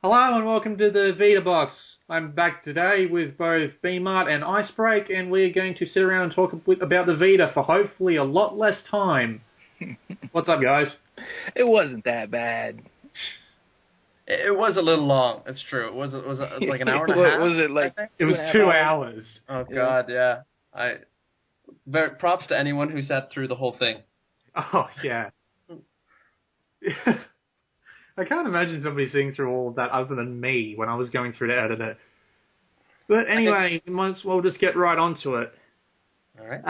Hello and welcome to the Vita box. I'm back today with both Bmart and IceBreak, and we're going to sit around and talk about the Vita for hopefully a lot less time. What's up, guys? It wasn't that bad. It was a little long. It's true. It was like an hour and a half. Was it like It was 2 hours. Oh God, yeah. Props to anyone who sat through the whole thing. Oh yeah. I can't imagine somebody sitting through all of that other than me when I was going through to edit it. But anyway, we might as well just get right onto it. All right.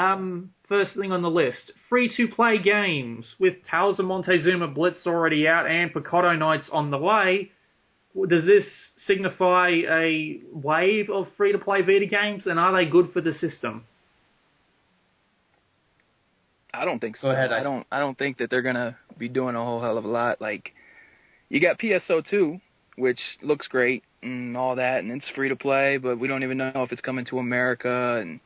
First thing on the list, free-to-play games. With Tales of Montezuma Blitz already out and Picotto Nights on the way, does this signify a wave of free-to-play Vita games, and are they good for the system? I don't think so. Go ahead. I don't think that they're gonna be doing a whole hell of a lot. Like, you got PSO2, which looks great and all that, and it's free to play, but we don't even know if it's coming to America, and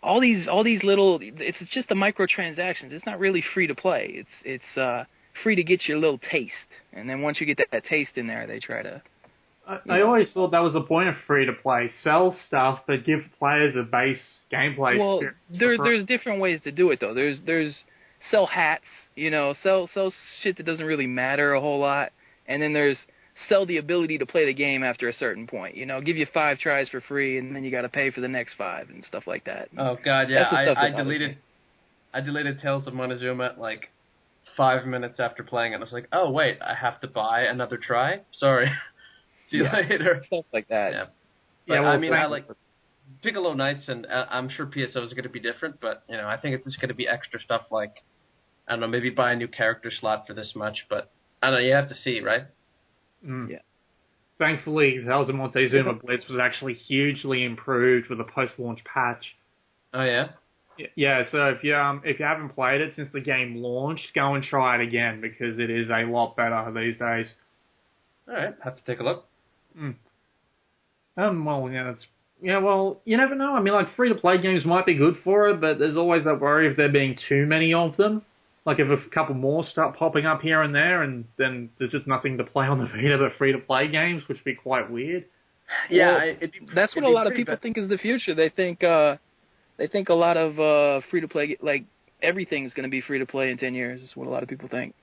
all these little. It's just the microtransactions. It's not really free to play. It's free to get your little taste, and then once you get that taste in there, they try to. I always thought that was the point of free-to-play. Sell stuff, but give players a base gameplay Well, experience. there's different ways to do it, though. There's sell hats, sell shit that doesn't really matter a whole lot, and then there's sell the ability to play the game after a certain point. Give you 5 tries for free, and then you got to pay for the next 5 and stuff like that. Oh God, yeah. I I deleted Tales of Montezuma like 5 minutes after playing it. And I was like, oh wait, I have to buy another try. Sorry. See you later. Stuff like that. Yeah. But, Yeah, well, I mean, I like Piccolo Knights, and I'm sure PSO is going to be different, but I think it's just going to be extra stuff like, I don't know, maybe buy a new character slot for this much, but I don't know, you have to see, right? Mm. Yeah. Thankfully, Tales of Montezuma Blitz was actually hugely improved with a post-launch patch. Oh yeah. Yeah, so if you haven't played it since the game launched, go and try it again because it is a lot better these days. All right, have to take a look. Well, you never know. I mean, like, free-to-play games might be good for it, but there's always that worry of there being too many of them. Like, if a couple more start popping up here and there, and then there's just nothing to play on the Vita but free-to-play games, which would be quite weird. Yeah, well, that's what a lot of people think is the future. They think a lot of free-to-play, like, everything's going to be free-to-play in 10 years is what a lot of people think.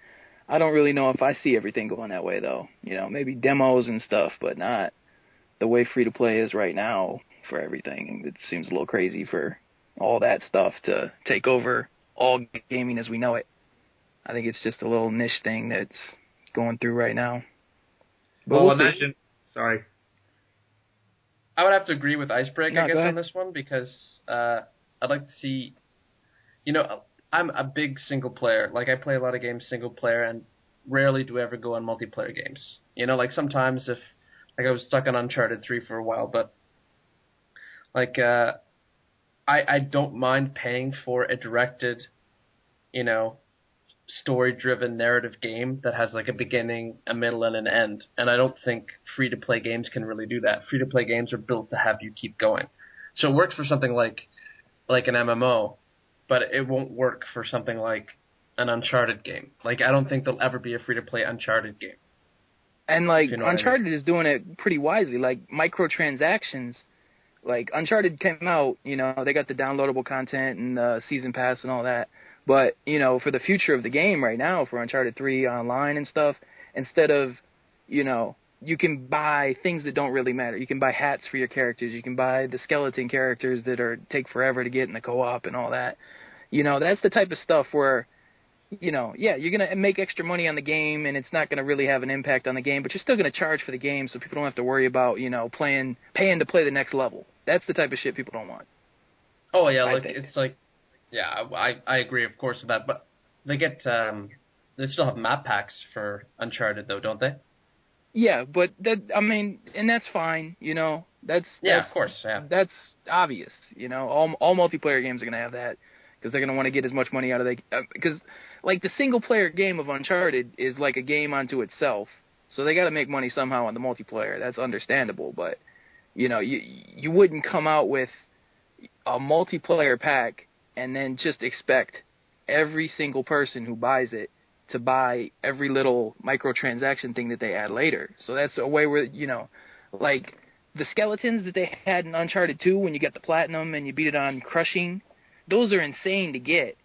I don't really know if I see everything going that way, though. Maybe demos and stuff, but not the way free-to-play is right now for everything. It seems a little crazy for all that stuff to take over all gaming as we know it. I think it's just a little niche thing that's going through right now. But Well, we'll see. imagine... Sorry. I would have to agree with IceBreak, No, I guess, go ahead. on this one, because I'd like to see, I'm a big single player. Like, I play a lot of games single player, and rarely do I ever go on multiplayer games. Like, sometimes if, like, I was stuck on Uncharted 3 for a while, but, like, I don't mind paying for a directed, story-driven narrative game that has, like, a beginning, a middle, and an end. And I don't think free-to-play games can really do that. Free-to-play games are built to have you keep going. So it works for something like an MMO, but it won't work for something like an Uncharted game. Like, I don't think there'll ever be a free-to-play Uncharted game. And, like, You know what I mean? Uncharted is doing it pretty wisely. Like, microtransactions, like, Uncharted came out, they got the downloadable content and the season pass and all that. But, for the future of the game right now, for Uncharted 3 online and stuff, instead of, you can buy things that don't really matter. You can buy hats for your characters. You can buy the skeleton characters that take forever to get in the co-op and all that. That's the type of stuff where, you're going to make extra money on the game, and it's not going to really have an impact on the game, but you're still going to charge for the game so people don't have to worry about, paying to play the next level. That's the type of shit people don't want. Oh, yeah, I like, think. it's like, yeah, I agree, of course, with that. But they they still have map packs for Uncharted, though, don't they? Yeah, but and that's fine, That's Yeah, of course, yeah. That's obvious, All multiplayer games are gonna have that because they're gonna want to get as much money out of because like the single player game of Uncharted is like a game unto itself, so they got to make money somehow on the multiplayer. That's understandable, but you wouldn't come out with a multiplayer pack and then just expect every single person who buys it to buy every little microtransaction thing that they add later. So that's a way where, like the skeletons that they had in Uncharted 2 when you get the platinum and you beat it on crushing, those are insane to get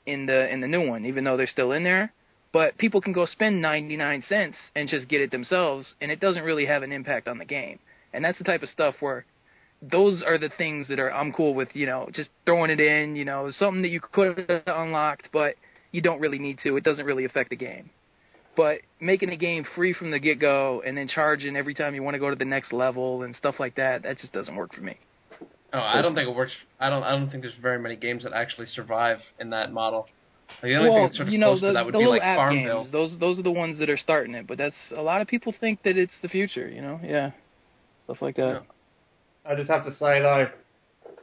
in the new one, even though they're still in there. But people can go spend 99 cents and just get it themselves, and it doesn't really have an impact on the game. And that's the type of stuff where those are the things that I'm cool with, just throwing it in, something that you could have unlocked, but you don't really need to. It doesn't really affect the game. But making a game free from the get-go and then charging every time you want to go to the next level and stuff like that, that just doesn't work for me. Oh, I don't think it works. I don't think there's very many games that actually survive in that model. Like, the only thing that's sort of close to that would be like Farmville. Games, those are the ones that are starting it, but that's a lot of people think that it's the future, yeah, stuff like that. Yeah. I just have to say though,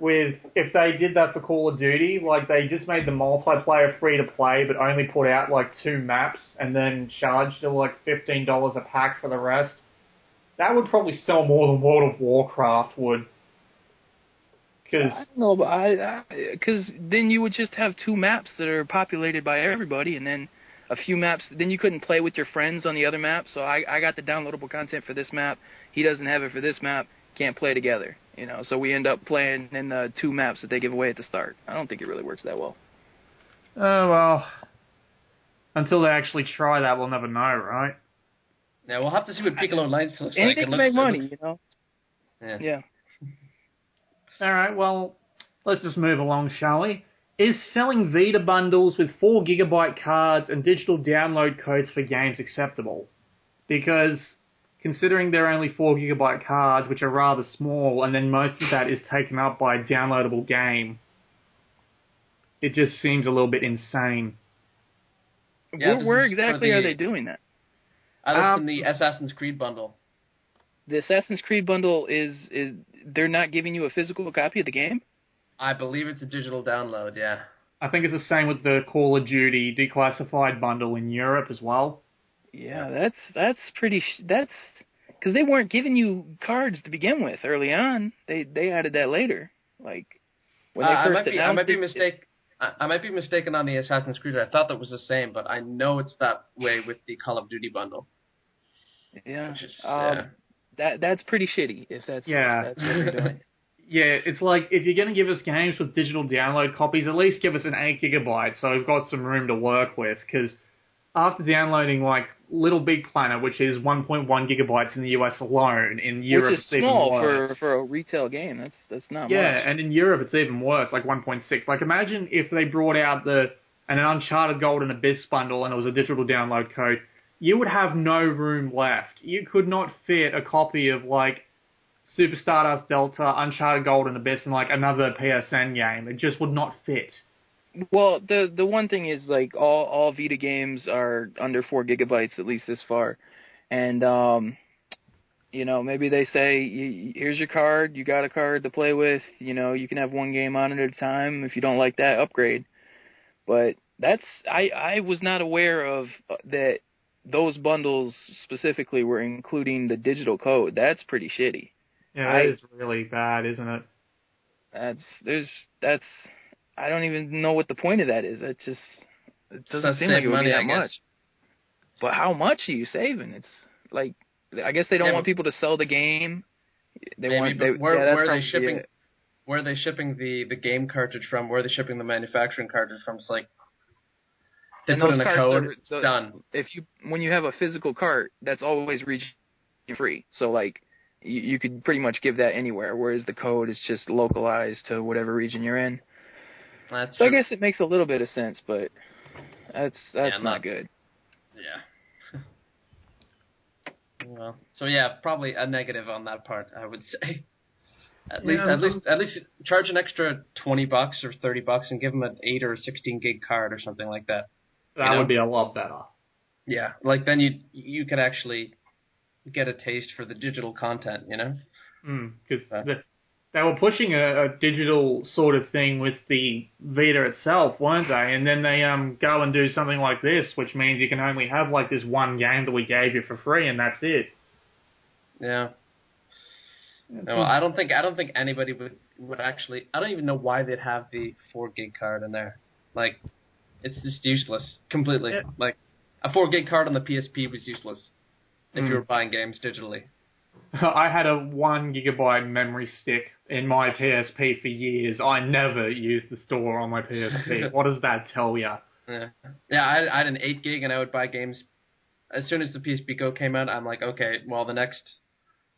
if they did that for Call of Duty, like they just made the multiplayer free to play, but only put out like 2 maps and then charged like $15 a pack for the rest, that would probably sell more than World of Warcraft would. I don't know, but because then you would just have 2 maps that are populated by everybody, and then a few maps. Then you couldn't play with your friends on the other map. So I got the downloadable content for this map. He doesn't have it for this map. Can't play together. So we end up playing in the 2 maps that they give away at the start. I don't think it really works that well. Oh well, until they actually try that, we'll never know, right? Yeah, we'll have to see what Piccolo Lights looks like. Anything to make money, Yeah. All right, well, let's just move along, shall we? Is selling Vita bundles with 4 GB cards and digital download codes for games acceptable? Because considering they're only 4 GB cards, which are rather small, and then most of that is taken up by a downloadable game, it just seems a little bit insane. Yeah, where exactly are they doing that? I looked in the Assassin's Creed bundle. The Assassin's Creed bundle is they're not giving you a physical copy of the game? I believe it's a digital download, yeah. I think it's the same with the Call of Duty declassified bundle in Europe as well. Yeah, that's pretty. That's because they weren't giving you cards to begin with early on. They added that later, like when they first announced it. I might be mistaken on the Assassin's Creed. I thought that was the same, but I know it's that way with the Call of Duty bundle. Yeah, that's pretty shitty. If that's what they're doing. Yeah, it's like, if you're going to give us games with digital download copies, at least give us an 8 GB so we've got some room to work with, because after downloading, like, Little Big Planet, which is 1.1 GB in the US alone, in Europe it's even worse. Which is small for a retail game. That's not much. Yeah, and in Europe it's even worse, like 1.6. Like, imagine if they brought out an Uncharted Golden Abyss bundle and it was a digital download code. You would have no room left. You could not fit a copy of, like, Super Stardust Delta, Uncharted Golden Abyss, and like another PSN game. It just would not fit. Well, the one thing is, like, all Vita games are under 4 GB, at least this far. And, maybe they say, here's your card, you got a card to play with, you can have 1 game on it at a time. If you don't like that, upgrade. But I was not aware of that those bundles specifically were including the digital code. That's pretty shitty. Yeah, that is really bad, isn't it? I don't even know what the point of that is. It doesn't seem like it would be that much. But how much are you saving? It's like, I guess they don't want people to sell the game. Where are they shipping the game cartridge from? Where are they shipping the manufacturing cartridge from? It's like, they put in a code, it's done. When you have a physical cart, that's always region free. So, like, you could pretty much give that anywhere, whereas the code is just localized to whatever region you're in. That's so true. I guess it makes a little bit of sense, but that's not good. Yeah. Well, so yeah, probably a negative on that part, I would say. At least charge an extra $20 or $30 and give them an 8 or 16 gig card or something like that. That would be a lot better. Yeah, like then you could actually get a taste for the digital content, Because they were pushing a digital sort of thing with the Vita itself, weren't they? And then they go and do something like this, which means you can only have like this 1 game that we gave you for free, and that's it. Yeah. No, I don't think anybody would actually. I don't even know why they'd have the 4 gig card in there. Like, it's just useless completely. Yeah. Like, A 4 gig card on the PSP was useless if you were buying games digitally. I had a 1 gigabyte memory stick in my PSP for years. I never used the store on my PSP. What does that tell you? Yeah, I had an 8 gig, and I would buy games. As soon as the PSP Go came out, I'm like, okay, well, the next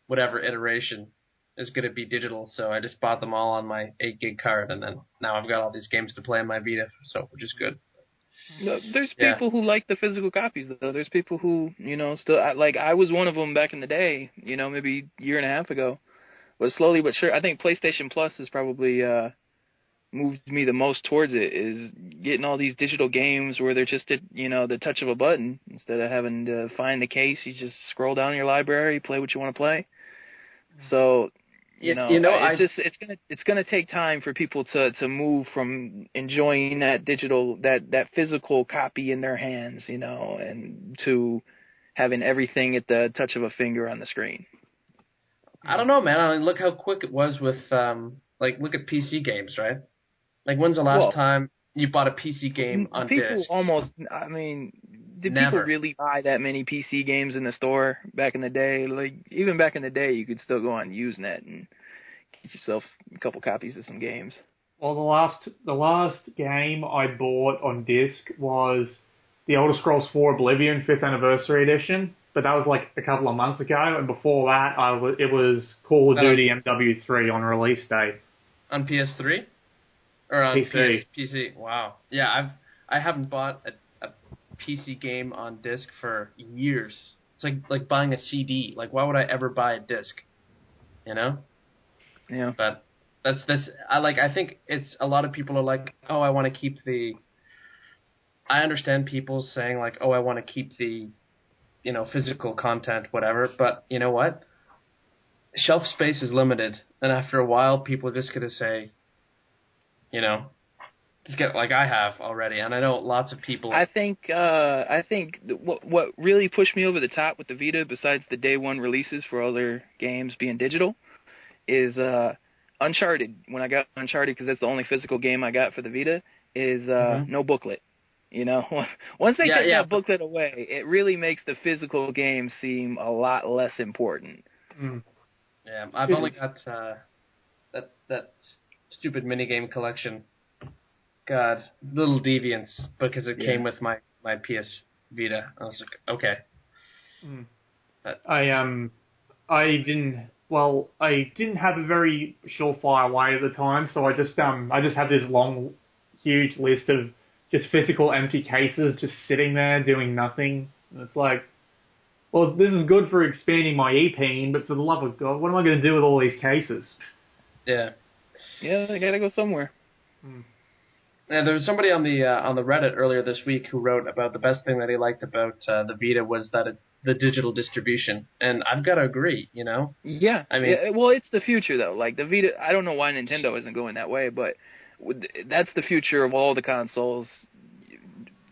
whatever iteration is going to be digital, so I just bought them all on my 8 gig card, and then now I've got all these games to play on my Vita, so which is good. No, there's people who like the physical copies, though. There's people who, still, I was one of them back in the day, maybe a year and a half ago. But slowly but sure, I think PlayStation Plus has probably moved me the most towards it, is getting all these digital games where they're just at, the touch of a button. Instead of having to find the case, you just scroll down your library, play what you want to play. So, it's gonna take time for people to move from enjoying that digital, that physical copy in their hands, and to having everything at the touch of a finger on the screen. I don't know, man. I mean, look how quick it was with look at PC games, right? Like, when's the last time you bought a PC game on disc? Did Never. people really buy that many PC games in the store back in the day? Like, even back in the day, you could still go on Usenet and get yourself a couple copies of some games. Well, the last game I bought on disc was the Elder Scrolls 4 Oblivion 5th Anniversary Edition, but that was like a couple of months ago, and before that, it was Call of Duty MW3 on release day. On PS3? Or on PC. PC. Wow. Yeah, I haven't bought a PC game on disc for years. It's like buying a CD. Like, why would I ever buy a disc? Yeah. But I think it's a lot of people are like, oh, I want to keep the. I understand people saying like, oh, I want to keep the, physical content, whatever. But you know what? Shelf space is limited, and after a while, people are just gonna say, just get like I have already, and I know lots of people. I think what really pushed me over the top with the Vita, besides the day one releases for other games being digital, is Uncharted. When I got Uncharted, because that's the only physical game I got for the Vita, is no booklet. Once they take that booklet away, it really makes the physical game seem a lot less important. Yeah, I've only got that stupid minigame collection. God, little deviance, because it came with my PS Vita. I was like, okay. But, I didn't have a very surefire way at the time, so I just have this long, huge list of just physical empty cases just sitting there doing nothing. And it's like, well, this is good for expanding my e-peen, but for the love of God, what am I going to do with all these cases? Yeah. Yeah, they gotta go somewhere. And there was somebody on the Reddit earlier this week who wrote about the best thing that he liked about the Vita was that the digital distribution, and I've got to agree. Yeah, I mean, well, it's the future though. Like the Vita, I don't know why Nintendo isn't going that way, but that's the future of all the consoles.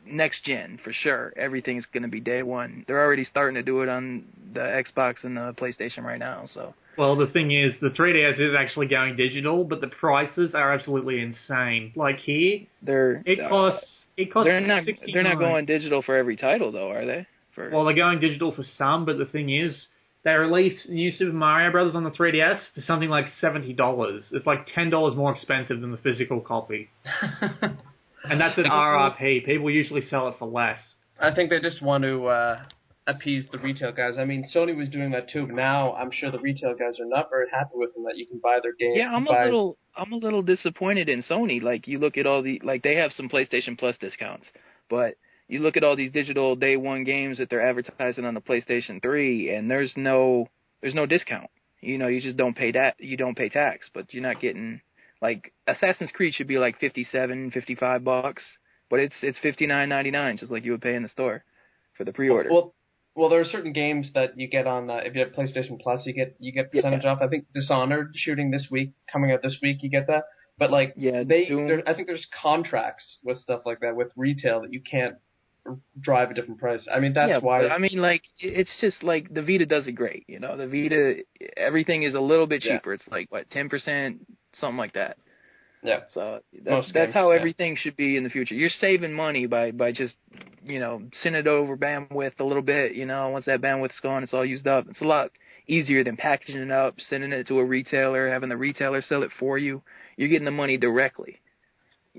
Next gen for sure. Everything's going to be day one. They're already starting to do it on the Xbox and the PlayStation right now. So. Well, the thing is, the 3DS is actually going digital, but the prices are absolutely insane. Like here, it costs They're not $69. They're not going digital for every title though, are they? Well, they're going digital for some, but the thing is, they released New Super Mario Bros. On the 3DS for something like $70. It's like $10 more expensive than the physical copy. And that's an RRP. People usually sell it for less. I think they just want to appease the retail guys. I mean, Sony was doing that too, but now I'm sure the retail guys are not very happy with them that you can buy their game. Yeah, I'm a little disappointed in Sony. Like, you look at all they have some PlayStation Plus discounts, but you look at all these digital day one games that they're advertising on the PlayStation 3, and there's no discount. You just don't pay that. You don't pay tax, but you're not getting. Like, Assassin's Creed should be like $57, $55, but it's $59.99, just like you would pay in the store for the pre-order. Well, there are certain games that you get on if you have PlayStation Plus, you get percentage off. I think Dishonored coming out this week, you get that. But like, I think there's contracts with stuff like that with retail that you can't drive a different price. I mean, that's why. I mean, like, it's just like the Vita does it great. The Vita, everything is a little bit cheaper. It's like what, 10%. Something like that. Yeah. So Games, how yeah. everything should be in the future. You're saving money by just, sending it over bandwidth a little bit. Once that bandwidth's gone, it's all used up. It's a lot easier than packaging it up, sending it to a retailer, having the retailer sell it for you. You're getting the money directly.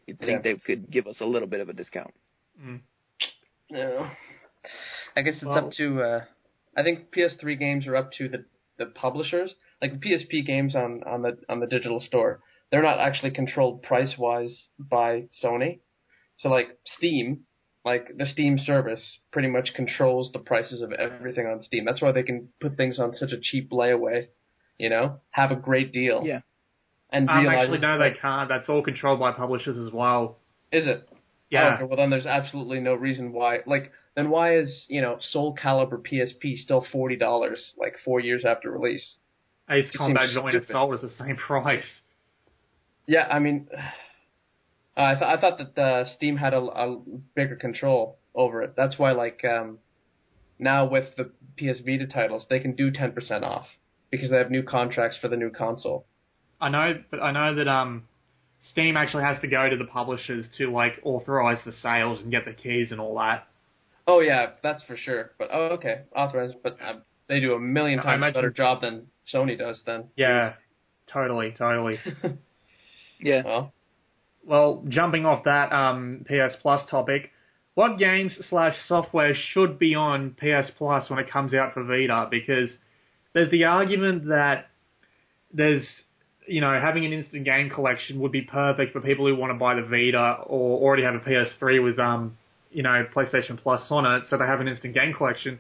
You'd think they could give us a little bit of a discount. Mm. No. I guess it's up to. I think PS3 games are up to the publishers. Like the PSP games on the digital store, they're not actually controlled price wise by Sony. So like Steam, like the Steam service, pretty much controls the prices of everything on Steam. That's why they can put things on such a cheap layaway. Have a great deal. Yeah. And realize actually, no, they can't. That's all controlled by publishers as well. Is it? Yeah. Oh, okay, well, then there's absolutely no reason why. Then why is, Soul Calibur PSP still $40, 4 years after release? Ace Combat seems Joint stupid. Assault is the same price. Yeah, I mean, I thought that Steam had a bigger control over it. That's why, now with the PS Vita titles, they can do 10% off because they have new contracts for the new console. I know that Steam actually has to go to the publishers to authorize the sales and get the keys and all that. Oh yeah, that's for sure. But okay, authorized. But they do a million times better job than Sony does. Then yeah, totally. Yeah. Well, jumping off that PS Plus topic, what games / software should be on PS Plus when it comes out for Vita? Because there's the argument that there's having an instant game collection would be perfect for people who want to buy the Vita or already have a PS3 with, PlayStation Plus on it, so they have an instant game collection.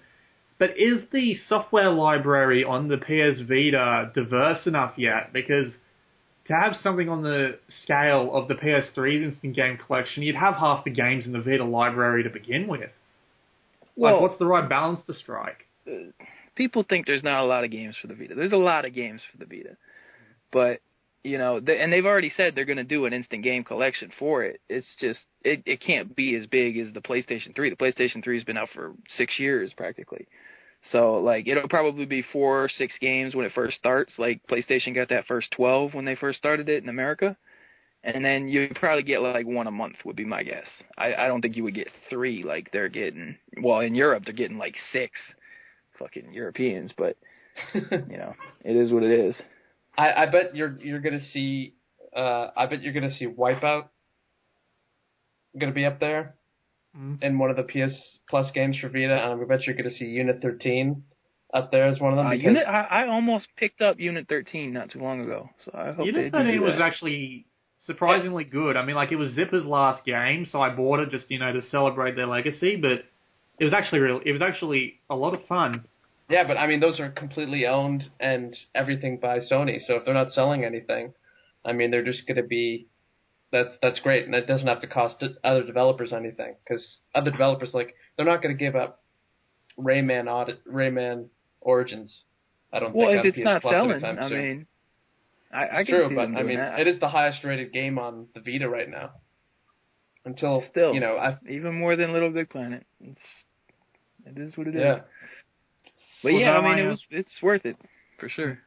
But is the software library on the PS Vita diverse enough yet? Because to have something on the scale of the PS3's instant game collection, you'd have half the games in the Vita library to begin with. Well, what's the right balance to strike? People think there's not a lot of games for the Vita. There's a lot of games for the Vita. But, and they've already said they're going to do an instant game collection for it. It's just, it can't be as big as the PlayStation 3. The PlayStation 3 has been out for 6 years practically. So, it'll probably be 4 or 6 games when it first starts. PlayStation got that first 12 when they first started it in America. And then you'd probably get, 1 a month would be my guess. I don't think you would get 3 like they're getting. Well, in Europe, they're getting, 6 fucking Europeans. But, it is what it is. I bet you're gonna see. I bet you're gonna see Wipeout. Gonna be up there in one of the PS Plus games for Vita, and I bet you're gonna see Unit 13 up there as one of them. I almost picked up Unit 13 not too long ago, so I hope Unit 13 was actually surprisingly good. I mean, it was Zipper's last game, so I bought it just to celebrate their legacy. But it was actually a lot of fun. Yeah, but I mean, those are completely owned and everything by Sony. So if they're not selling anything, I mean, they're just going to be. That's great, and it doesn't have to cost other developers anything because other developers they're not going to give up Rayman Origins. I don't think. Well, if it's PS not Plus selling, I mean, I can true, see but them I doing mean, that. it is the highest rated game on the Vita right now. Until still, even more than Little Big Planet. It is what it is. Yeah. But yeah, I mean, it's worth it for sure.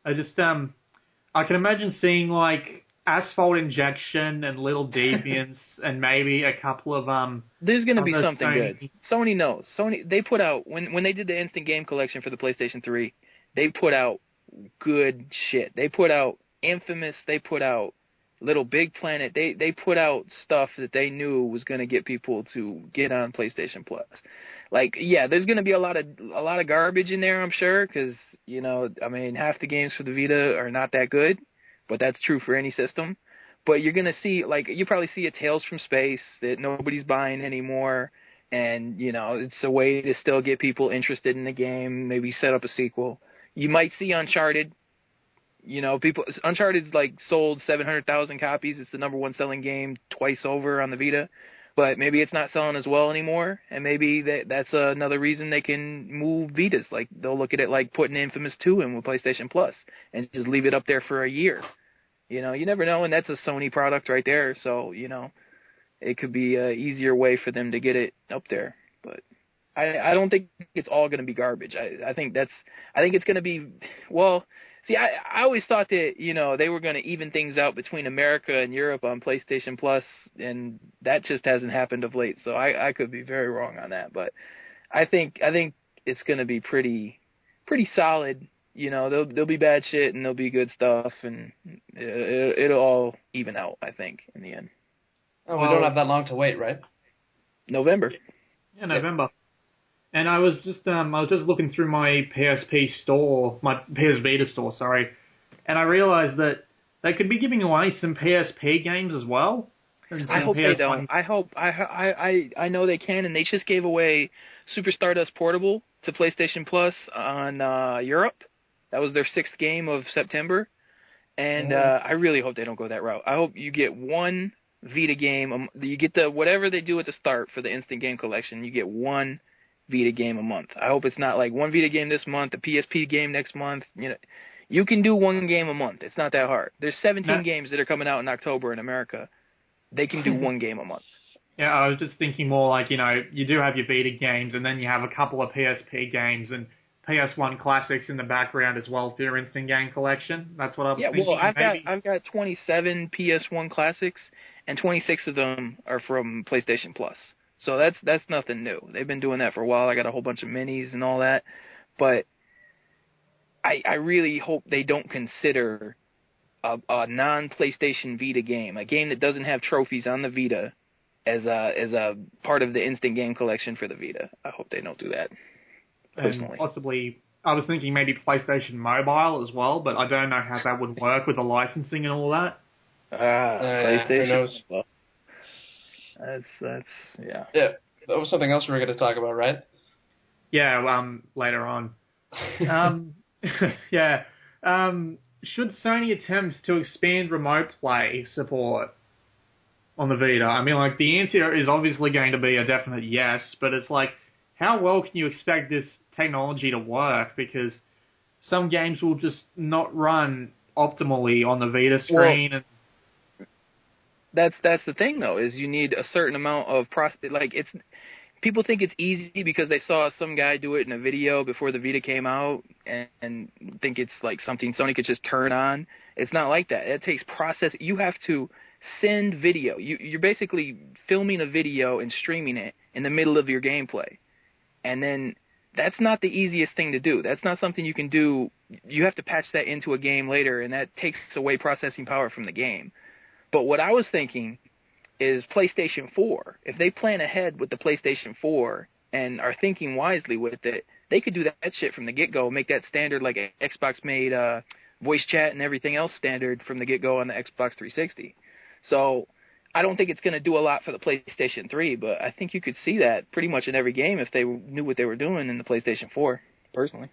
I just I can imagine seeing Asphalt Injection and Little Deviants and maybe a couple of There's going to be something good. Sony knows. They put out when they did the instant game collection for the PlayStation 3, they put out good shit. They put out Infamous, they put out Little Big Planet. They put out stuff that they knew was going to get people to get on PlayStation Plus. There's going to be a lot of garbage in there, I'm sure, because I mean, half the games for the Vita are not that good, but that's true for any system. But you're going to see, you probably see a Tales from Space that nobody's buying anymore, and it's a way to still get people interested in the game. Maybe set up a sequel. You might see Uncharted. Uncharted's sold 700,000 copies. It's the number 1 selling game twice over on the Vita. But maybe it's not selling as well anymore, and maybe that's another reason they can move Vitas. They'll look at it like putting Infamous 2 in with PlayStation Plus and just leave it up there for a year. You never know, and that's a Sony product right there. So, it could be an easier way for them to get it up there. But I don't think it's all going to be garbage. I think it's going to be, See, I always thought that, they were going to even things out between America and Europe on PlayStation Plus, and that just hasn't happened of late. So I could be very wrong on that, but I think it's going to be pretty solid. There'll be bad shit and there'll be good stuff, and it'll all even out, I think, in the end. Oh, we don't have that long to wait, right? November. Yeah, November. And I was just looking through my PSP store, my PS Vita store, sorry, and I realized that they could be giving away some PSP games as well. I hope they don't. I know they can, and they just gave away Super Stardust Portable to PlayStation Plus on Europe. That was their 6th game of September, and I really hope they don't go that route. I hope you get one Vita game. You get whatever they do at the start for the Instant Game Collection. You get one Vita game a month. I hope it's not like one Vita game this month, a PSP game next month. You can do one game a month. It's not that hard. There's 17 games that are coming out in October in America. They can do one game a month. Yeah, I was just thinking more like, you do have your Vita games, and then you have a couple of PSP games and PS1 classics in the background as well for your Instant Game Collection. That's what I was thinking. Yeah, well, I've got 27 PS1 classics, and 26 of them are from PlayStation Plus. So that's nothing new. They've been doing that for a while. I got a whole bunch of minis and all that, but I really hope they don't consider a non-PlayStation Vita game, a game that doesn't have trophies on the Vita, as a part of the Instant Game Collection for the Vita. I hope they don't do that. Personally, and possibly, I was thinking maybe PlayStation Mobile as well, but I don't know how that would work with the licensing and all that. PlayStation. Who knows? Well, that's yeah. Yeah, that was something else we were going to talk about, right? Yeah, later on. Yeah. Should Sony attempt to expand remote play support on the Vita? I mean, like, the answer is obviously going to be a definite yes, but it's like, how well can you expect this technology to work? Because some games will just not run optimally on the Vita screen. Well, that's the thing, though, is you need a certain amount of people think it's easy because they saw some guy do it in a video before the Vita came out and think it's like something Sony could just turn on. It's not like that. It takes process. You have to send video. You're basically filming a video and streaming it in the middle of your gameplay. And then that's not the easiest thing to do. That's not something you can do. You have to patch that into a game later, and that takes away processing power from the game. But what I was thinking is PlayStation 4. If they plan ahead with the PlayStation 4 and are thinking wisely with it, they could do that shit from the get-go, make that standard like Xbox made voice chat and everything else standard from the get-go on the Xbox 360. So I don't think it's going to do a lot for the PlayStation 3, but I think you could see that pretty much in every game if they knew what they were doing in the PlayStation 4, personally.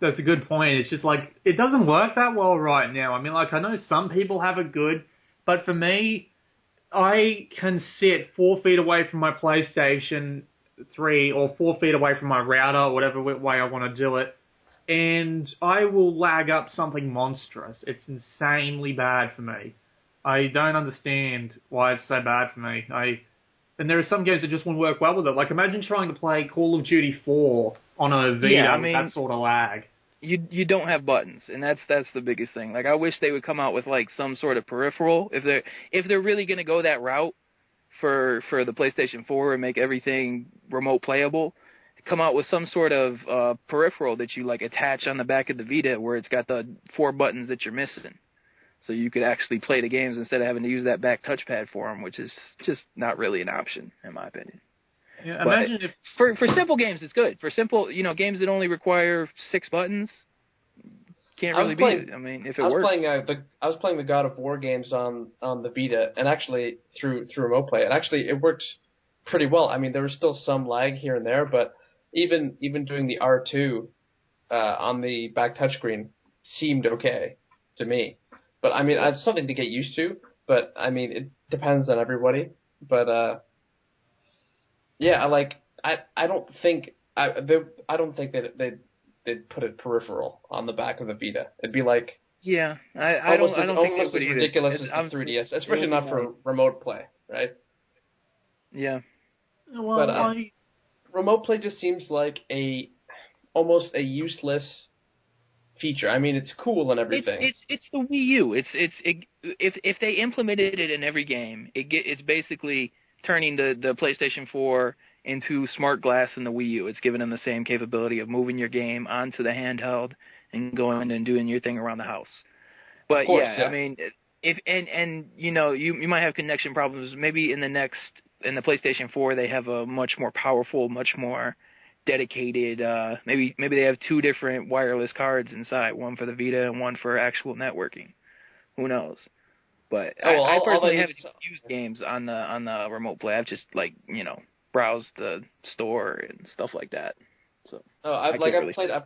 That's a good point. It's just like, it doesn't work that well right now. I mean, like, I know some people have it good, but for me, I can sit 4 feet away from my PlayStation 3 or 4 feet away from my router, or whatever way I want to do it, and I will lag up something monstrous. It's insanely bad for me. I don't understand why it's so bad for me. And there are some games that just won't work well with it. Like, imagine trying to play Call of Duty 4 on a Vita with that sort of lag. You don't have buttons, and that's the biggest thing. Like, I wish they would come out with like some sort of peripheral if they're really going to go that route for the PlayStation 4 and make everything remote playable. Come out with some sort of peripheral that you like attach on the back of the Vita where it's got the 4 buttons that you're missing, so you could actually play the games instead of having to use that back touchpad for them, which is just not really an option in my opinion. Yeah, imagine if for simple games it's good. For simple, games that only require 6 buttons, can't really beat it. I mean, if it works. I was playing the God of War games on the Vita, and actually through remote play, and actually it worked pretty well. I mean, there was still some lag here and there, but even doing the R2 on the back touchscreen seemed okay to me. But I mean, it's something to get used to. But I mean, it depends on everybody. But yeah, I don't think that they'd put a peripheral on the back of the Vita. It'd be like I don't think almost as ridiculous as the 3DS, especially not for remote play, right? Yeah. Well, but remote play just seems like almost a useless feature. I mean, it's cool and everything. It's the Wii U. If they implemented it in every game, it's basically turning the PlayStation 4 into smart glass in the Wii U. It's giving them the same capability of moving your game onto the handheld and going and doing your thing around the house. But of course, I mean, if you know, you might have connection problems. Maybe in the PlayStation 4 they have a much more powerful, much more dedicated. Maybe they have two different wireless cards inside, one for the Vita and one for actual networking. Who knows? But I personally haven't used games on the remote play. I've just browsed the store and stuff like that. So I've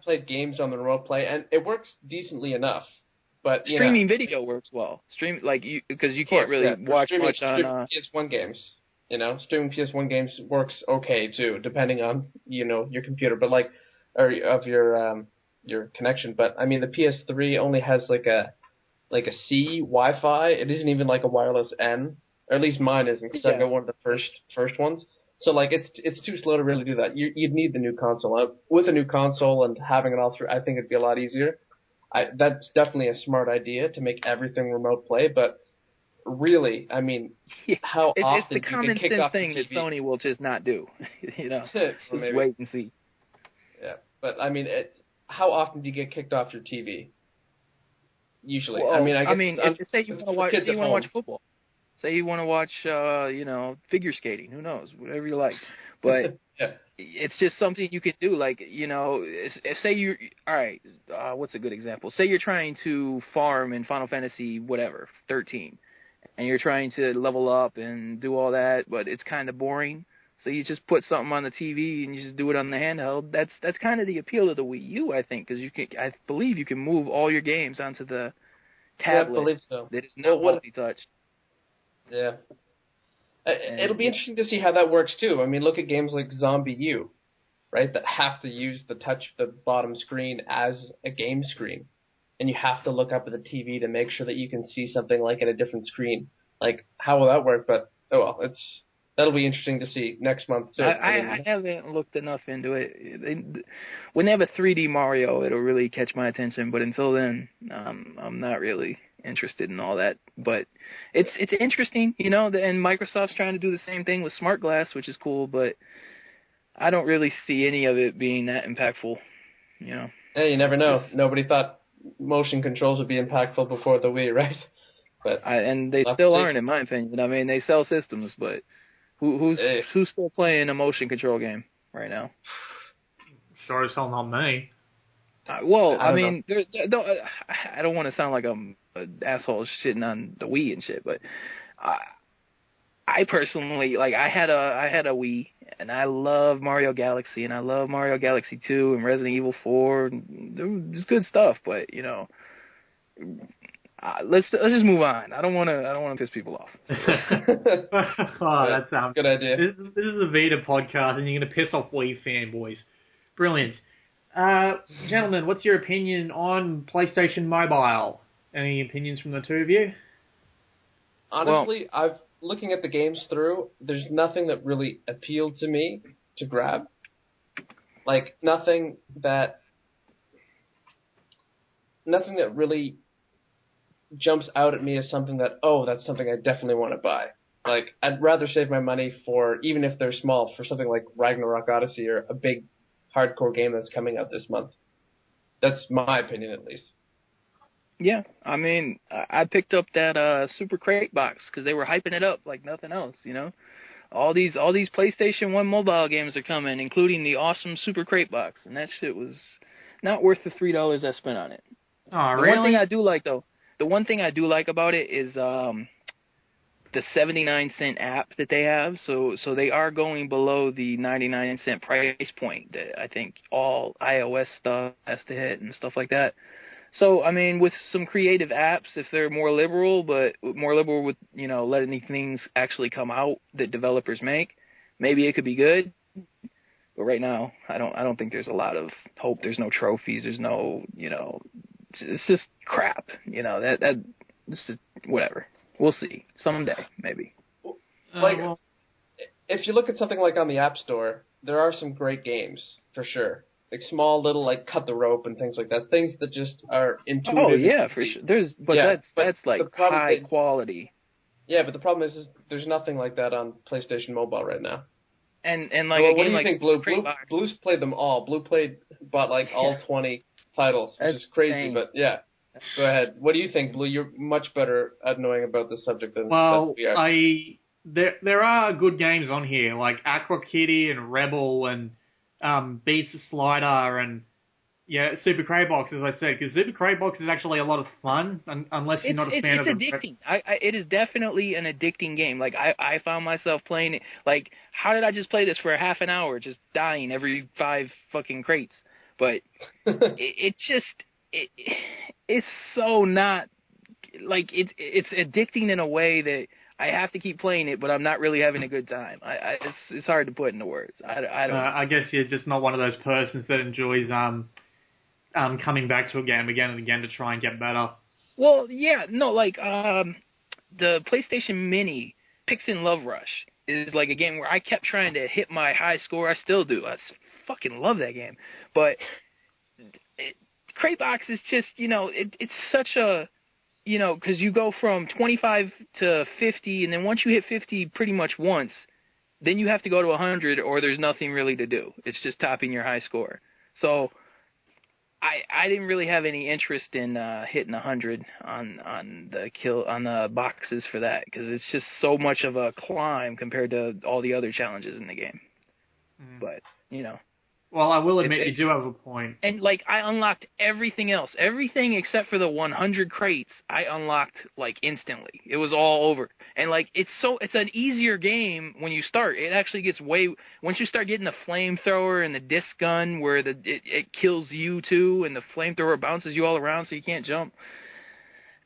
played games on the remote play and it works decently enough. But streaming video works well. Because you can't really watch much on PS1 games. Streaming PS1 games works okay too, depending on your computer, but of your connection. But I mean, the PS3 only has like a C Wi-Fi. It isn't even like a wireless N, or at least mine isn't, because I've got one of the first ones. So it's too slow to really do that. You'd need the new console. With a new console and having it all through, I think it'd be a lot easier. That's definitely a smart idea to make everything remote play, but really, I mean, how often it's the common sense thing that Sony will just not do. Just wait and see. Yeah, but I mean, how often do you get kicked off your TV? Usually, well, I mean, say you want to watch football. Say you want to watch, figure skating. Who knows? Whatever you like. But it's just something you can do. Say you all right. What's a good example? Say you're trying to farm in Final Fantasy 13, and you're trying to level up and do all that, but it's kind of boring. So you just put something on the TV and you just do it on the handheld. That's kind of the appeal of the Wii U, I think, because I believe you can move all your games onto the tablet. Yeah, I believe so. That is not multi-touch. Yeah. It'll be interesting to see how that works too. I mean, look at games like Zombie U, right? That have to use the bottom screen as a game screen, and you have to look up at the TV to make sure that you can see something like at a different screen. Like, how will that work? But that'll be interesting to see next month too. I haven't looked enough into it. When they have a 3D Mario, it'll really catch my attention. But until then, I'm not really interested in all that. But it's interesting, and Microsoft's trying to do the same thing with Smart Glass, which is cool. But I don't really see any of it being that impactful. Hey, you never know. Nobody thought motion controls would be impactful before the Wii, right? But and they still aren't, in my opinion. I mean, they sell systems, but who's still playing a motion control game right now? Sure as hell not me. I don't want to sound like I'm an asshole shitting on the Wii and shit, but I personally, I had a Wii, and I love Mario Galaxy, and I love Mario Galaxy 2 and Resident Evil 4. It's good stuff, but let's just move on. I don't want to piss people off. That sounds good idea. This is a Vita podcast, and you're going to piss off Wii fanboys. Brilliant. Gentlemen, what's your opinion on PlayStation Mobile? Any opinions from the two of you? Honestly, looking at the games through, there's nothing that really appealed to me to grab. Nothing that really jumps out at me as something that, that's something I definitely want to buy. I'd rather save my money for, even if they're small, for something like Ragnarok Odyssey or a big hardcore game that's coming out this month. That's my opinion, at least. Yeah, I mean, I picked up that Super Crate box because they were hyping it up like nothing else, All these PlayStation 1 mobile games are coming, including the awesome Super Crate box, and that shit was not worth the $3 I spent on it. Oh, really? One thing I do like, though, the one thing I do like about it is the 79-cent app that they have. So they are going below the 99-cent price point that I think all iOS stuff has to hit and stuff like that. So, I mean, with some creative apps, if they're more liberal with, letting things actually come out that developers make, maybe it could be good. But right now, I don't think there's a lot of hope. There's no trophies. There's no, it's just crap. This is whatever. We'll see. Someday, maybe. If you look at something like on the App Store, there are some great games, for sure. like small little like cut the rope and things like that. Things that just are intuitive. Oh yeah, for sure. That's like high quality. Yeah, but the problem is there's nothing like that on PlayStation Mobile right now. And like well, what do you think, Blue? Blue's played them all. Blue bought like all 20 titles, which is crazy. Insane. But yeah, go ahead. What do you think, Blue? You're much better at knowing about this subject than we are. There are good games on here like Aqua Kitty and Rebel and Beast Slider and Super Crate Box, as I said, because Super Crate Box is actually a lot of fun, unless you're not a fan of it. It's addicting. It is definitely an addicting game. Like, I found myself playing it. Like, how did I just play this for a half an hour, just dying every 5 fucking crates? But it's so not, like, it's addicting in a way that I have to keep playing it, but I'm not really having a good time. It's hard to put into words. I guess you're just not one of those persons that enjoys coming back to a game again and again to try and get better. Well, yeah, no, like the PlayStation Mini Pixin Love Rush is like a game where I kept trying to hit my high score. I still do. I fucking love that game. But Crate Box is just, it's such a, because you go from 25 to 50, and then once you hit 50 pretty much once, then you have to go to 100 or there's nothing really to do. It's just topping your high score. So I didn't really have any interest in hitting 100 on the boxes for that, because it's just so much of a climb compared to all the other challenges in the game. But well, I will admit you do have a point. And like, I unlocked everything else, everything except for the 100 crates. I unlocked like instantly. It was all over. And like, it's an easier game when you start. It actually gets once you start getting the flamethrower and the disc gun where it kills you too, and the flamethrower bounces you all around so you can't jump.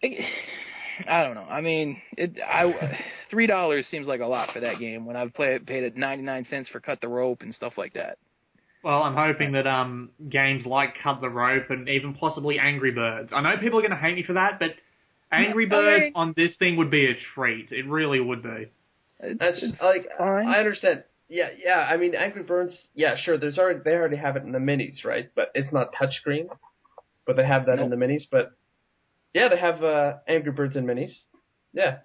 I don't know. I mean, $3 seems like a lot for that game when I've paid it 99 cents for Cut the Rope and stuff like that. Well, I'm hoping that games like Cut the Rope and even possibly Angry Birds. I know people are going to hate me for that, but Angry Birds on this thing would be a treat. It really would be. That's like fine. I understand. Yeah. I mean, Angry Birds. Yeah, sure. They already have it in the minis, right? But it's not touchscreen. But they have that in the minis. But yeah, they have Angry Birds in minis. Yeah.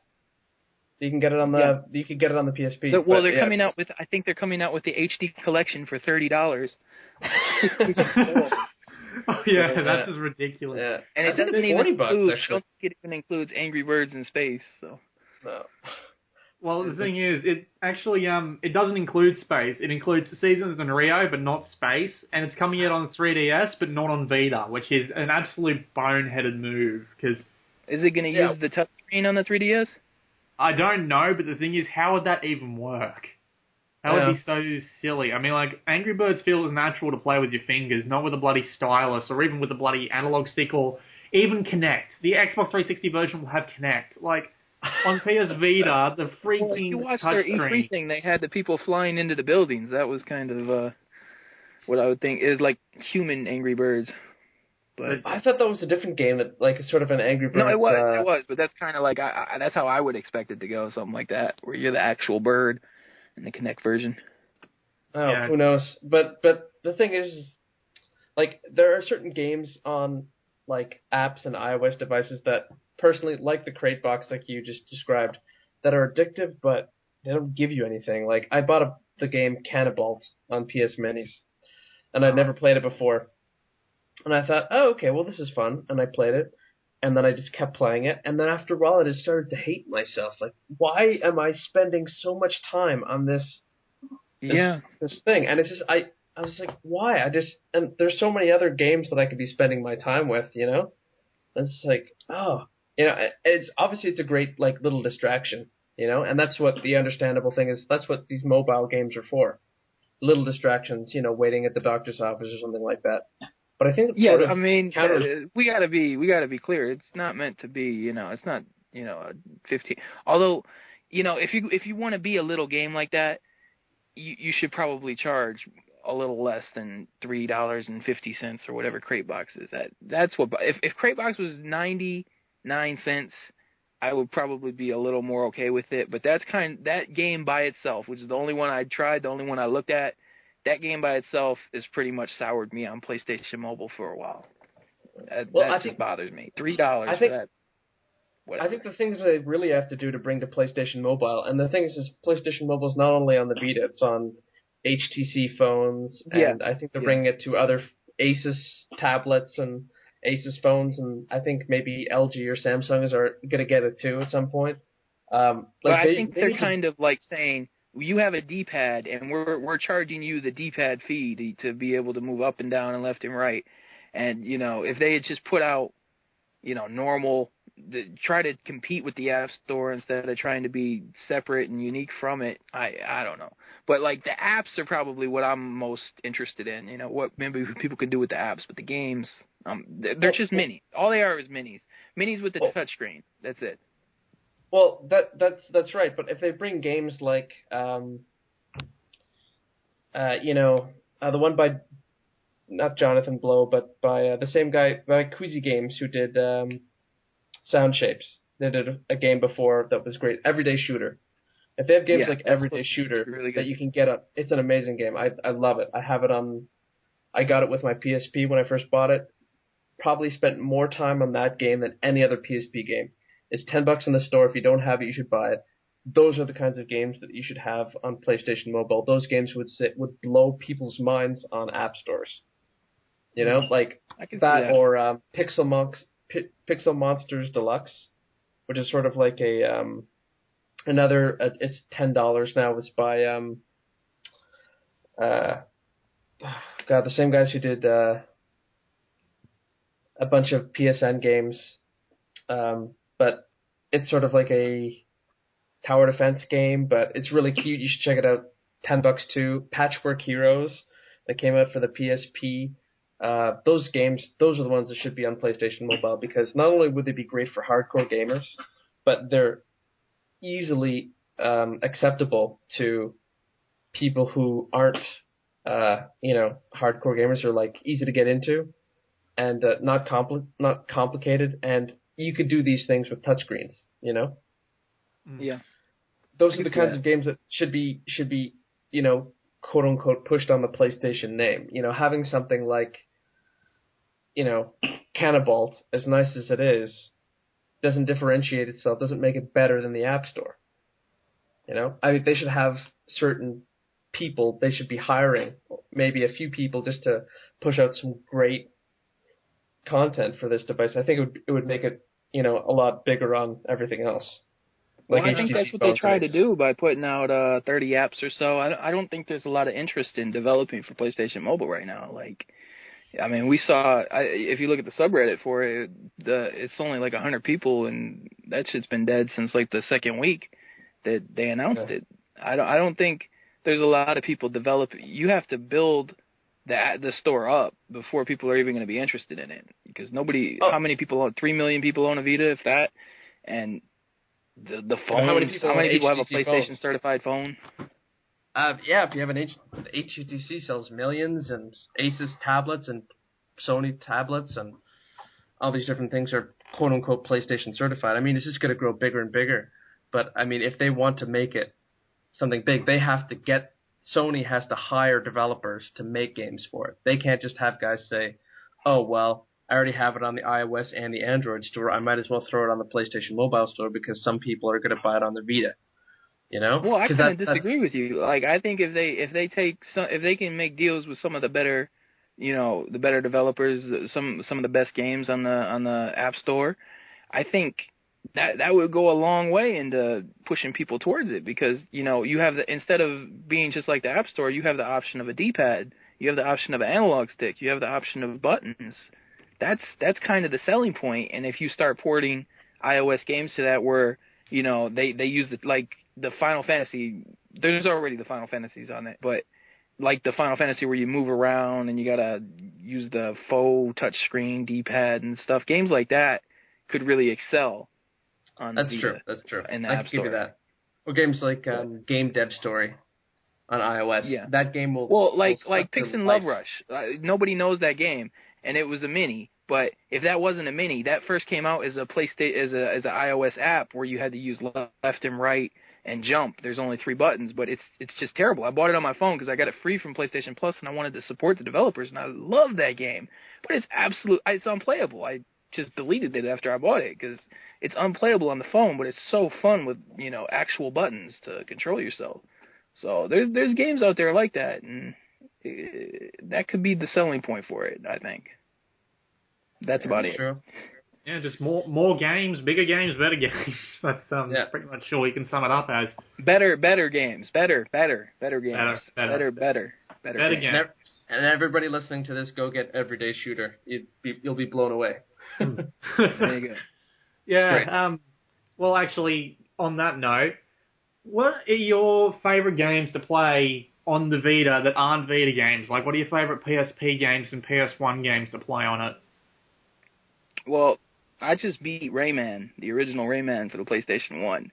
You can get it on the PSP. They're coming out with. I think they're coming out with the HD collection for $30. Oh yeah, that's just ridiculous. Yeah. And it doesn't even include. I don't think it even includes Angry Birds in space. So. No. Well, the thing is, it actually it doesn't include space. It includes Seasons and Rio, but not space. And it's coming out on 3DS, but not on Vita, which is an absolute boneheaded move. Because is it going to use the touchscreen on the 3DS? I don't know, but the thing is, how would that even work? That would be so silly. I mean, like, Angry Birds feels natural to play with your fingers, not with a bloody stylus, or even with a bloody analog stick, or even Kinect. The Xbox 360 version will have Kinect. Like, on PS Vita, the freaking if you watched their E3 thing, they had the people flying into the buildings. That was kind of what I would think is like human Angry Birds. But I thought that was a different game, that like sort of an Angry Birds. No, it was, but that's kind of like that's how I would expect it to go, something like that, where you're the actual bird in the Kinect version. Oh, yeah. Who knows? But the thing is, like, there are certain games on like apps and iOS devices that personally, like the Crate Box, like you just described, that are addictive, but they don't give you anything. Like, I bought the game Cannibalt on PS Minis, and I'd never played it before. And I thought, oh, okay, well, this is fun. And I played it. And then I just kept playing it. And then after a while, I just started to hate myself. Like, why am I spending so much time on this thing? And it's just, I was like, why? And there's so many other games that I could be spending my time with, And it's like, it's a great, like, little distraction, And that's what the understandable thing is. That's what these mobile games are for. Little distractions, waiting at the doctor's office or something like that. But I think I mean, we gotta be clear. It's not meant to be, it's not, a 15. Although, if you want to be a little game like that, you should probably charge a little less than $3.50 or whatever Crate Box is. That's what. If Crate Box was 99 cents, I would probably be a little more okay with it. But that game by itself, which is the only one I tried, the only one I looked at, that game by itself is pretty much soured me on PlayStation Mobile for a while. That just bothers me. $3 for that. Whatever. I think the things they really have to do to bring to PlayStation Mobile, and the thing is PlayStation Mobile is not only on the Vita, it's on HTC phones, and I think they're bringing it to other Asus tablets and Asus phones, and I think maybe LG or Samsung are going to get it too at some point. But I think they're kind of like saying, you have a D-pad, and we're charging you the D-pad fee to be able to move up and down and left and right. And, if they had just put out, normal, try to compete with the App Store instead of trying to be separate and unique from it, I don't know. But, like, the apps are probably what I'm most interested in, what maybe people can do with the apps. But the games, they're just minis. All they are is minis. Minis with the touchscreen. That's it. Well, that's right. But if they bring games like, the one by not Jonathan Blow, but by the same guy, by Queasy Games, who did Sound Shapes. They did a game before that was great, Everyday Shooter. If they have games like Everyday Shooter really that you can get on, it's an amazing game. I love it. I have it on. I got it with my PSP when I first bought it. Probably spent more time on that game than any other PSP game. It's $10 in the store. If you don't have it, you should buy it. Those are the kinds of games that you should have on PlayStation Mobile. Those games would blow people's minds on app stores. Like that or Pixel Monsters Deluxe, which is sort of like a another. It's $10 now. It's by the same guys who did a bunch of PSN games, but it's sort of like a tower defense game, but it's really cute. You should check it out. $10 too. Patchwork Heroes that came out for the PSP. Those games, those are the ones that should be on PlayStation Mobile, because not only would they be great for hardcore gamers, but they're easily acceptable to people who aren't, hardcore gamers. Are like easy to get into and not complicated, and you could do these things with touchscreens. Yeah. Those are the kinds of games that should be quote unquote pushed on the PlayStation name. Having something like Cannibalt, as nice as it is, doesn't differentiate itself, doesn't make it better than the App Store. I mean, they should have certain people they should be hiring, maybe a few people, just to push out some great content for this device. I think it would make it, a lot bigger on everything else. Like I think that's what they try to do by putting out 30 apps or so. I don't think there's a lot of interest in developing for PlayStation Mobile right now. I mean, we saw, if you look at the subreddit for it, it's only like 100 people, and that shit's been dead since like the second week that they announced it. I don't think there's a lot of people developing. You have to build the store up before people are even going to be interested in it, because how many people own, 3 million people own a Vita, if that, and the phones, how many people have a PlayStation certified phone? If you have HTC sells millions, and Asus tablets and Sony tablets and all these different things are quote unquote PlayStation certified. I mean, it's just going to grow bigger and bigger. But I mean, if they want to make it something big, Sony has to hire developers to make games for it. They can't just have guys say, "Oh well, I already have it on the iOS and the Android store. I might as well throw it on the PlayStation Mobile store because some people are going to buy it on the Vita." Well, I kind of disagree with you. Like, I think if they can make deals with some of the better, the better developers, some of the best games on the App Store, I think that would go a long way into pushing people towards it, because you have instead of being just like the App Store, you have the option of a D-pad, you have the option of an analog stick, you have the option of buttons. That's kind of the selling point. And if you start porting iOS games to that, where they use the Final Fantasy, there's already the Final Fantasies on it, but like the Final Fantasy where you move around and you gotta use the faux touch screen D-pad and stuff, games like that could really excel on the Vita. That's true. In the I App can give you Store. that. Or games like Game Dev Story on iOS. Yeah. That game will. Well, like Pix and Love Rush. Nobody knows that game, and it was a mini. But if that wasn't a mini, that first came out as a PlayStation, as an iOS app where you had to use left and right and jump. There's only 3 buttons, but it's just terrible. I bought it on my phone because I got it free from PlayStation Plus, and I wanted to support the developers, and I love that game. But it's unplayable. I just deleted it after I bought it because it's unplayable on the phone, but it's so fun with, you know, actual buttons to control yourself. So there's games out there like that, and that could be the selling point for it, I think. That's about it. True. Yeah, just more games, bigger games, better games. That's pretty much all you can sum it up as. Better games. Better games. Better games. And everybody listening to this, go get Everyday Shooter. You'll be blown away. There you go. Yeah. Well, actually, on that note, what are your favorite games to play on the Vita that aren't Vita games? Like, what are your favorite PSP games and PS1 games to play on it? Well, I just beat Rayman, the original Rayman for the PlayStation 1.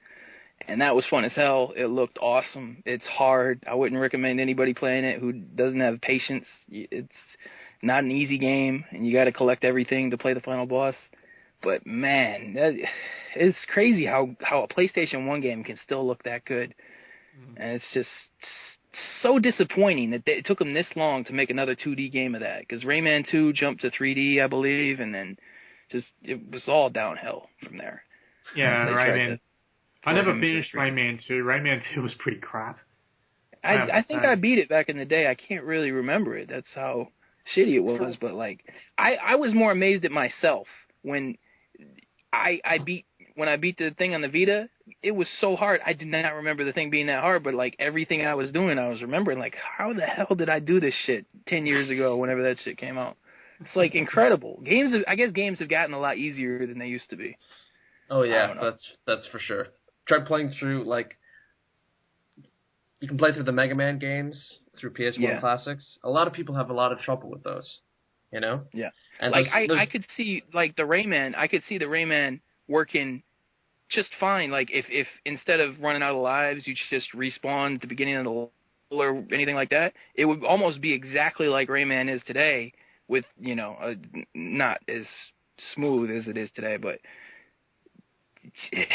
And that was fun as hell. It looked awesome. It's hard. I wouldn't recommend anybody playing it who doesn't have patience. It's not an easy game, and you got to collect everything to play the final boss. But, man, it's crazy how a PlayStation 1 game can still look that good. And it's just so disappointing that it took them this long to make another 2D game of that. Because Rayman 2 jumped to 3D, I believe, and then it was all downhill from there. Yeah, Rayman. I never finished Rayman 2. Rayman 2 was pretty crap. I think I beat it back in the day. I can't really remember it. That's how shitty it was. But, like, I was more amazed at myself when I beat the thing on the Vita. It was so hard. I did not remember the thing being that hard, but, like, everything I was doing, I was remembering, like, how the hell did I do this shit 10 years ago whenever that shit came out? It's, like, incredible. I guess games have gotten a lot easier than they used to be. Oh, yeah, that's for sure. Try playing through, like, you can play through the Mega Man games, through PS1 Classics. A lot of people have a lot of trouble with those, you know? Yeah. And like, I could see, like, the Rayman working just fine. Like, if instead of running out of lives, you just respawn at the beginning of the level or anything like that, it would almost be exactly like Rayman is today with, you know, not as smooth as it is today, but it's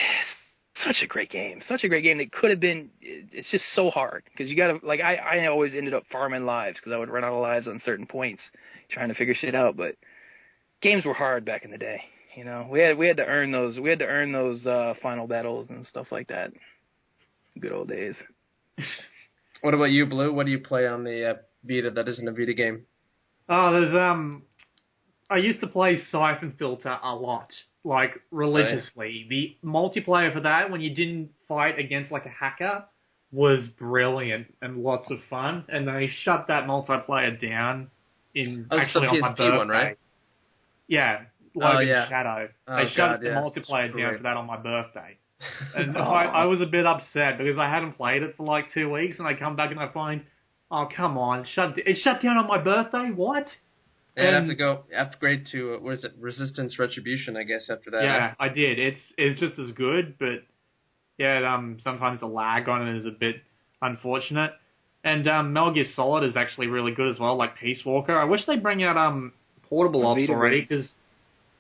such a great game. Such a great game that could have been, it's just so hard. Because you got to, like, I always ended up farming lives because I would run out of lives on certain points trying to figure shit out. But games were hard back in the day. You know, we had to earn those. We had to earn those final battles and stuff like that. Good old days. What about you, Blue? What do you play on the Vita that isn't a Vita game? Oh, there's I used to play Siphon Filter a lot, like religiously. Right. The multiplayer for that, when you didn't fight against like a hacker, was brilliant and lots of fun. And they shut that multiplayer down on my birthday. One, right? Yeah, Logan Shadow. They shut the multiplayer down for that on my birthday. And I was a bit upset because I hadn't played it for like 2 weeks, and I come back and I find, oh come on, it shut down on my birthday. What? And have to go upgrade to what is it, Resistance Retribution? I guess after that. Yeah, I did. It's just as good, but yeah, sometimes the lag on it is a bit unfortunate. And Metal Gear Solid is actually really good as well, like Peace Walker. I wish they'd bring out portable ops already, because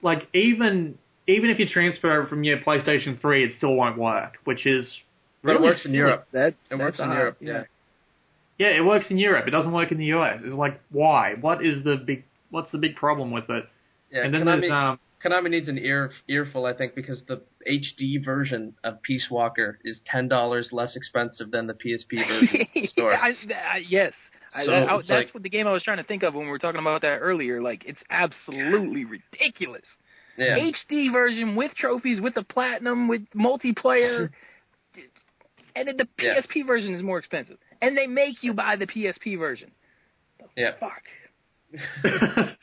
like even if you transfer it from your PlayStation 3, it still won't work, which is really But it works in Europe. It works in Europe, yeah. Yeah, it works in Europe. It doesn't work in the US. It's like, why? What's the big problem with it? Yeah, and then Konami needs an earful, I think, because the HD version of Peace Walker is $10 less expensive than the PSP version. Yes. So that's what the game I was trying to think of when we were talking about that earlier. Like, it's absolutely ridiculous. Yeah. HD version with trophies, with the platinum, with multiplayer. And then the PSP version is more expensive. And they make you buy the PSP version. Fuck. I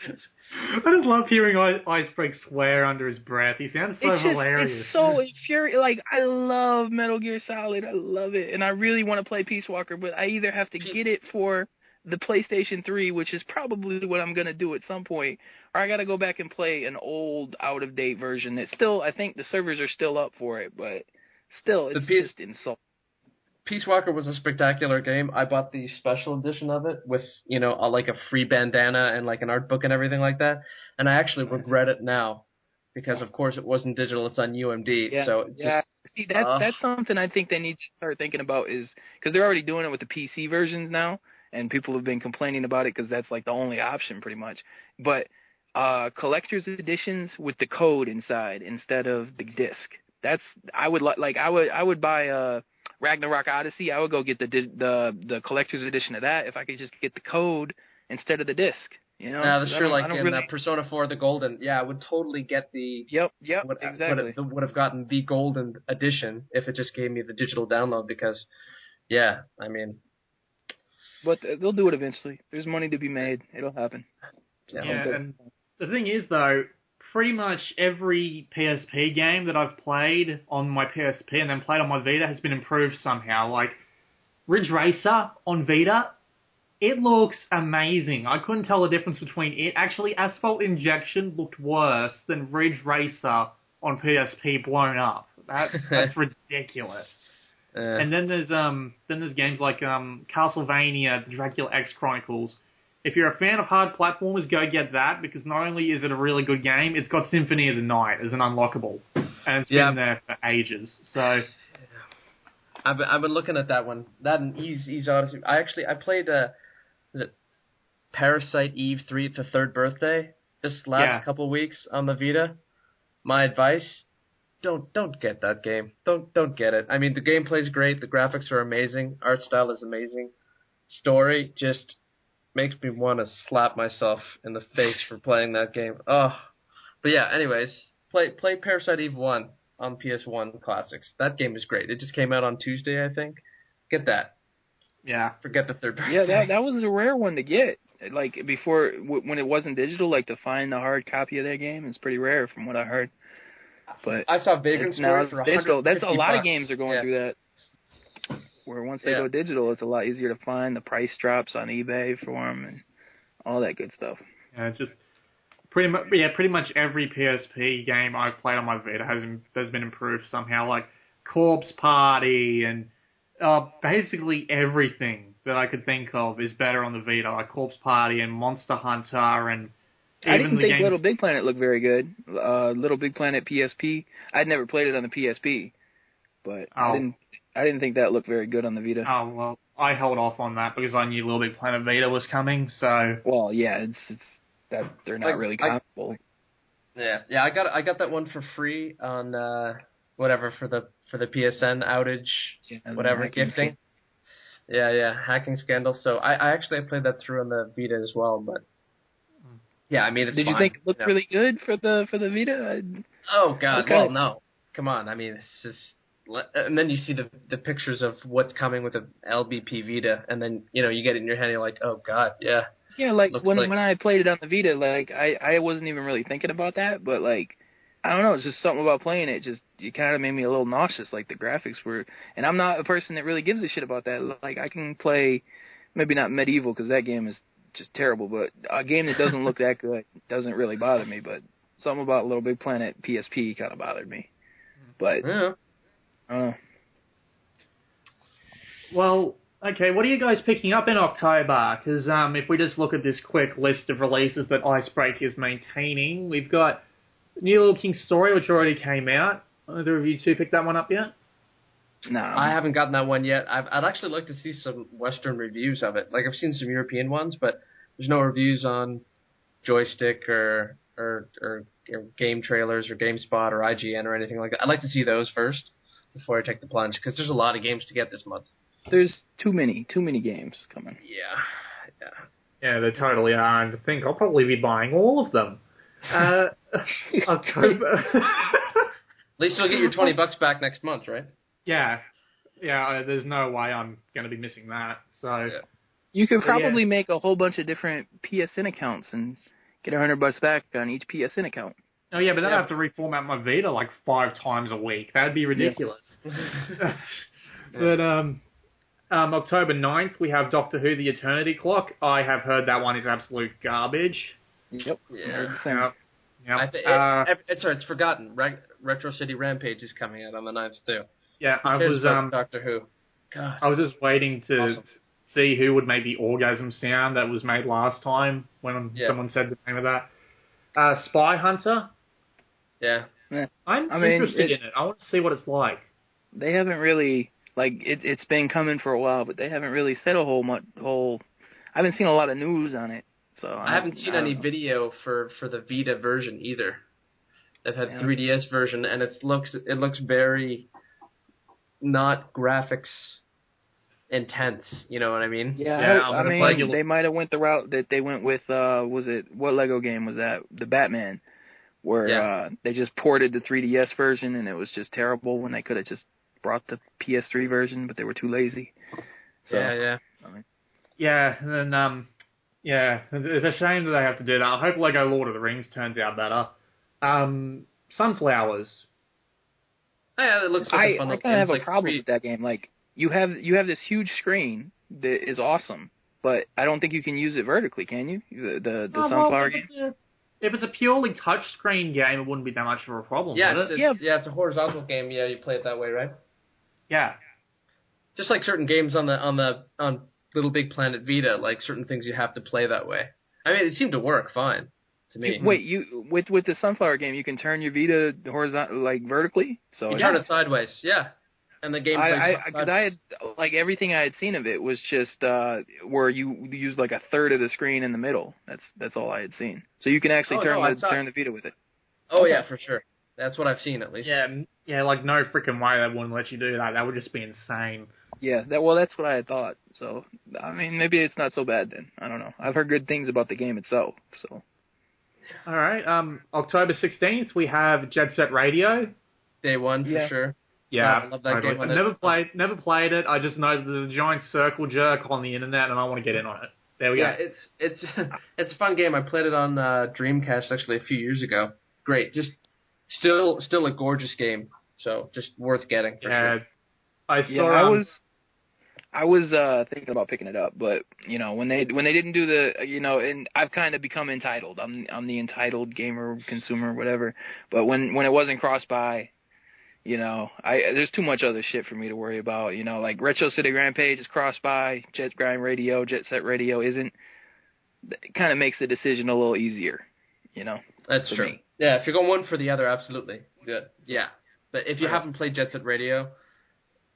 just love hearing IceBreak swear under his breath. He sounds so hilarious. It's so infuriating. Like, I love Metal Gear Solid. I love it. And I really want to play Peace Walker, but I either have to get it for the PlayStation 3, which is probably what I'm going to do at some point, or I got to go back and play an old, out-of-date version that still, I think the servers are still up for it, but still, it's just insulting. Peace Walker was a spectacular game. I bought the special edition of it with, like a free bandana and like an art book and everything like that. And I actually regret it now because of course it wasn't digital. It's on UMD. Yeah, So yeah. See, that's something I think they need to start thinking about, is because they're already doing it with the PC versions now, and people have been complaining about it because that's like the only option pretty much. But collector's editions with the code inside instead of the disc. That's I would I would buy Ragnarok Odyssey. I would go get the collector's edition of that if I could just get the code instead of the disc. You know, yeah, that's true. Like in really... Persona 4, the Golden, I would totally get the exactly. Would have gotten the Golden edition if it just gave me the digital download because, yeah, I mean, but they'll do it eventually. There's money to be made. It'll happen. Yeah, and the thing is though, pretty much every PSP game that I've played on my PSP and then played on my Vita has been improved somehow. Like Ridge Racer on Vita. It looks amazing. I couldn't tell the difference between it. Actually, Asphalt Injection looked worse than Ridge Racer on PSP blown up. That's ridiculous. And then there's games like Castlevania, the Dracula X Chronicles. If you're a fan of hard platformers, go get that, because not only is it a really good game, it's got Symphony of the Night as an unlockable, and it's been there for ages. So I've been looking at that one. That and Ys Odyssey. I played is it Parasite Eve 3 the third birthday this last couple weeks on the Vita. My advice: don't get that game. Don't get it. I mean, the gameplay's great, the graphics are amazing, art style is amazing, story just makes me want to slap myself in the face for playing that game. Oh, but yeah. Anyways, play Parasite Eve 1 on PS1 Classics. That game is great. It just came out on Tuesday, I think. Get that. Yeah. Forget the third birthday. Yeah, that was a rare one to get. Like before, when it wasn't digital, like to find the hard copy of that game is pretty rare, from what I heard. But I saw Vagrant Story for digital. That's a lot $150. of games are going through that. Where once they go digital, it's a lot easier to find. The price drops on eBay for them and all that good stuff. Yeah, just pretty much every PSP game I've played on my Vita has been improved somehow. Like Corpse Party and basically everything that I could think of is better on the Vita, like Corpse Party and Monster Hunter and I didn't think Little Big Planet looked very good. Little Big Planet PSP. I'd never played it on the PSP, but I didn't think that looked very good on the Vita. Oh well, I held off on that because I knew Little Big Planet Vita was coming. So well, yeah, it's that they're not really comparable. Yeah, I got that one for free on whatever for the PSN outage, whatever gifting. Yeah, hacking scandal. So I actually played that through on the Vita as well, but yeah, I mean, it's Did fine, you think it looked really good for the Vita? Oh God, well no, come on. I mean, it's just, and then you see the pictures of what's coming with the LBP Vita, and then you get it in your hand, and you're like, oh God, yeah. Yeah, like when I played it on the Vita, like I wasn't even really thinking about that, but like I don't know, it's just something about playing it. It kind of made me a little nauseous. Like the graphics were, and I'm not a person that really gives a shit about that. Like I can play, maybe not Medieval because that game is just terrible, but a game that doesn't look that good doesn't really bother me. But something about Little Big Planet PSP kind of bothered me. But yeah. I don't know. Well, okay, what are you guys picking up in October? Because if we just look at this quick list of releases that IceBreak is maintaining, we've got New Little King's Story, which already came out. Either of you two picked that one up yet? No. I haven't gotten that one yet. I'd actually like to see some Western reviews of it. Like, I've seen some European ones, but there's no reviews on Joystick or game trailers or GameSpot or IGN or anything like that. I'd like to see those first before I take the plunge, because there's a lot of games to get this month. There's too many games coming. Yeah. Yeah, they totally are, and I think I'll probably be buying all of them. October. At least you'll get your $20 back next month, right? Yeah, there's no way I'm going to be missing that. So you could probably make a whole bunch of different PSN accounts and get $100 back on each PSN account. Oh yeah, but then I have to reformat my Vita like 5 times a week. That'd be ridiculous. Yeah. But October 9th, we have Doctor Who: The Eternity Clock. I have heard that one is absolute garbage. Yep. Yeah. It's forgotten. Retro City Rampage is coming out on the 9th too. Yeah, I was Doctor Who. God. I was just waiting to see who would make the orgasm sound that was made last time when someone said the name of that. Spy Hunter. Yeah. I'm interested in it. I want to see what it's like. They haven't really, like, it's been coming for a while, but they haven't really said a whole. I haven't seen a lot of news on it, so I haven't seen any video for the Vita version either. They've had 3DS version, and it looks very not graphics intense. You know what I mean? Yeah, I mean, they might have went the route that they went with. What Lego game was that? The Batman, where they just ported the 3DS version, and it was just terrible when they could have just brought the PS3 version, but they were too lazy. So, yeah. I mean, yeah, and then it's a shame that they have to do that. I hope Lego Lord of the Rings turns out better. Sunflowers. Yeah, it looks like a fun. I kind of have a problem with that game. Like, you have this huge screen that is awesome, but I don't think you can use it vertically, can you? The Sunflower game. If it's a purely touchscreen game, it wouldn't be that much of a problem. Yeah, would it? It's a horizontal game. Yeah, you play it that way, right? Yeah. Just like certain games on Little Big Planet Vita, like certain things you have to play that way. I mean, it seemed to work fine to me. Wait, with the Sunflower game, you can turn your Vita horizontal, like vertically. So you turn it sideways, yeah. And the game plays because I had like everything I had seen of it was just where you use like a third of the screen in the middle. That's all I had seen. So you can actually turn the Vita with it. Oh okay. Yeah, for sure. That's what I've seen at least. Yeah, like no freaking way they wouldn't let you do that. That would just be insane. Yeah, that's what I had thought. So I mean, maybe it's not so bad then. I don't know. I've heard good things about the game itself. So. All right. October 16th we have Jet Set Radio. Day one for sure. Yeah, I love that game. I've never played it. I just know there's a giant circle jerk on the internet, and I want to get in on it. There we go. Yeah, it's a fun game. I played it on Dreamcast actually a few years ago. Great, just still a gorgeous game. So just worth getting. For sure. I was thinking about picking it up, but you know when they didn't do the and I've kind of become entitled. I'm the entitled gamer, consumer, whatever. But when it wasn't cross-buy. There's too much other shit for me to worry about. Like Retro City Rampage is cross-buy, Jet Set Radio isn't. It kind of makes the decision a little easier, That's true. Me. Yeah, if you're going one for the other, absolutely. Good. Yeah. But if you haven't played Jet Set Radio,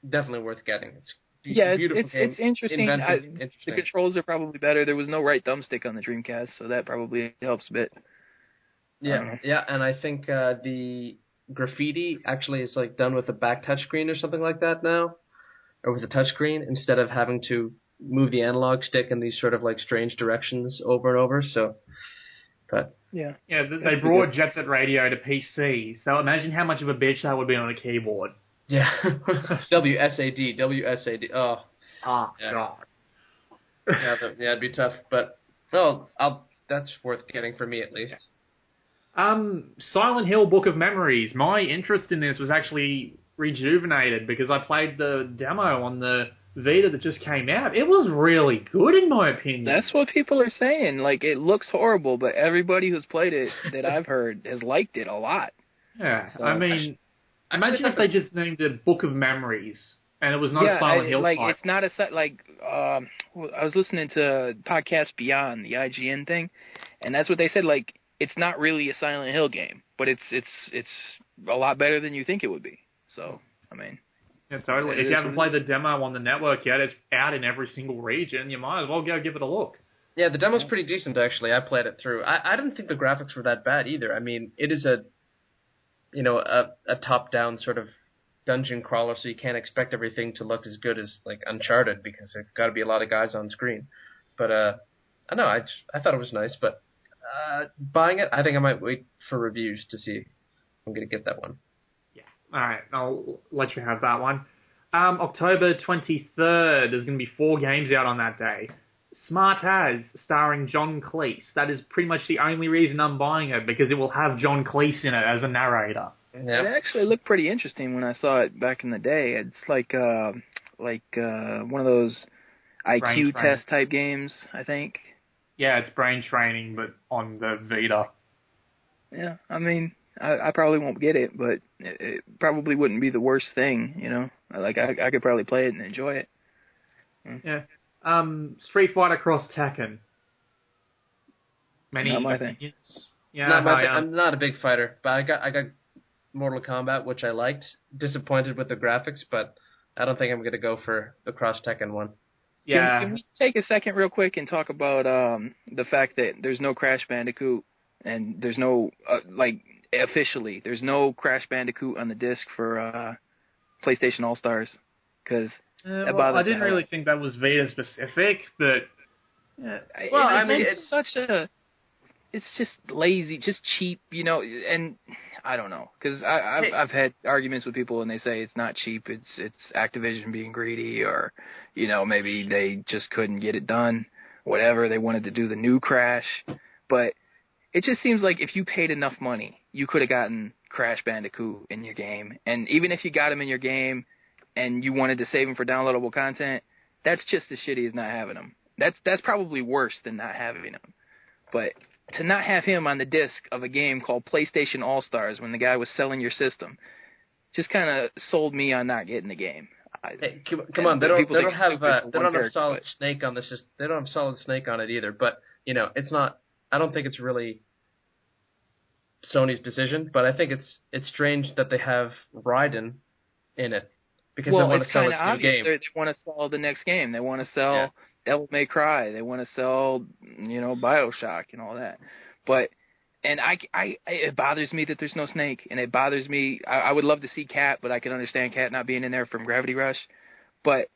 definitely worth getting. It's beautiful game. It's interesting. Interesting. The controls are probably better. There was no right thumbstick on the Dreamcast, so that probably helps a bit. Yeah, and I think the graffiti actually is like done with a back touchscreen or something like that now, or with a touchscreen instead of having to move the analog stick in these sort of like strange directions over and over. So, but they brought Jet Set Radio to PC. So imagine how much of a bitch that would be on a keyboard. Yeah, WSAD. Oh, God. Yeah, it'd be tough, but that's worth getting for me at least. Silent Hill Book of Memories. My interest in this was actually rejuvenated because I played the demo on the Vita that just came out. It was really good in my opinion. That's what people are saying. Like, it looks horrible, but everybody who's played it that I've heard has liked it a lot. Yeah, so, I mean, imagine if they just named it Book of Memories and it was not a Silent Hill like type. It's not a set like I was listening to Podcast Beyond, the IGN thing, and that's what they said. Like, it's not really a Silent Hill game, but it's a lot better than you think it would be. So, I mean... Yeah, totally. If you haven't played the demo on the network yet, it's out in every single region. You might as well go give it a look. Yeah, the demo's pretty decent, actually. I played it through. I didn't think the graphics were that bad, either. I mean, it is a top-down sort of dungeon crawler, so you can't expect everything to look as good as, like, Uncharted, because there's got to be a lot of guys on screen. But, I don't know, I thought it was nice, but... buying it, I think I might wait for reviews to see if I'm going to get that one. Yeah. All right, I'll let you have that one. October 23rd, there's going to be 4 games out on that day. Smart As, starring John Cleese. That is pretty much the only reason I'm buying it, because it will have John Cleese in it as a narrator. Yeah. It actually looked pretty interesting when I saw it back in the day. It's like one of those IQ test type games, I think. Yeah, it's brain training, but on the Vita. Yeah, I mean, I probably won't get it, but it probably wouldn't be the worst thing, Like, I could probably play it and enjoy it. Yeah. Street Fighter Cross Tekken. Many Not my opinions? thing. Yeah, I'm not a big fighter, but I got Mortal Kombat, which I liked. Disappointed with the graphics, but I don't think I'm going to go for the Cross Tekken one. Yeah. Can we take a second real quick and talk about the fact that there's no Crash Bandicoot and there's no, officially, there's no Crash Bandicoot on the disc for PlayStation All-Stars? Because I didn't really think that was Vita specific, but... Yeah. Well, I mean, it's just lazy, just cheap, and I don't know, because I've had arguments with people and they say it's not cheap, it's Activision being greedy, or maybe they just couldn't get it done, whatever, they wanted to do the new Crash, but it just seems like if you paid enough money, you could have gotten Crash Bandicoot in your game, and even if you got him in your game and you wanted to save him for downloadable content, that's just as shitty as not having him. That's probably worse than not having him, but to not have him on the disc of a game called PlayStation All-Stars when the guy was selling your system just kind of sold me on not getting the game. Hey, come on, they don't have Solid Snake on this. They don't have Solid Snake on it either. But it's not. I don't think it's really Sony's decision. But I think it's strange that they have Raiden in it because they want to sell its new game. They want to sell the next game. They want to sell Devil May Cry. They want to sell BioShock and all that. But it bothers me that there's no Snake, and it bothers me. I would love to see Cat, but I can understand Cat not being in there from Gravity Rush. But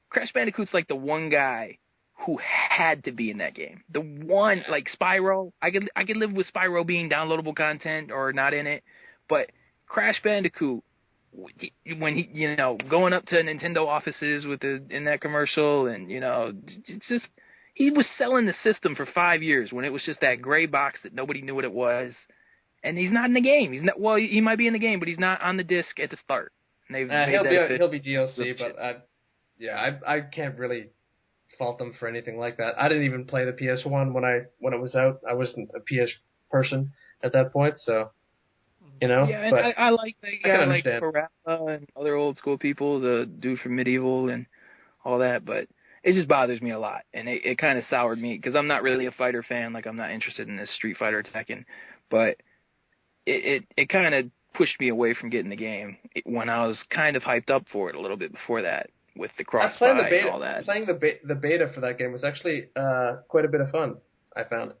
Crash Bandicoot's like the one guy who had to be in that game. The one, like Spyro. I could live with Spyro being downloadable content or not in it, but Crash Bandicoot, when he going up to Nintendo offices in that commercial, and it's just. He was selling the system for 5 years when it was just that gray box that nobody knew what it was, and he's not in the game. He's not. Well, he might be in the game, but he's not on the disc at the start. And he'll be DLC, but I can't really fault them for anything like that. I didn't even play the PS1 when it was out. I wasn't a PS person at that point, so Yeah, and I like that guy, like Parappa and other old school people, the dude from Medieval and all that, but. It just bothers me a lot, and it kind of soured me, because I'm not really a fighter fan. Like, I'm not interested in this Street Fighter Tekken, but it kind of pushed me away from getting the game when I was kind of hyped up for it a little bit before that, with the crossfire and all that. Playing the beta for that game was actually quite a bit of fun, I found.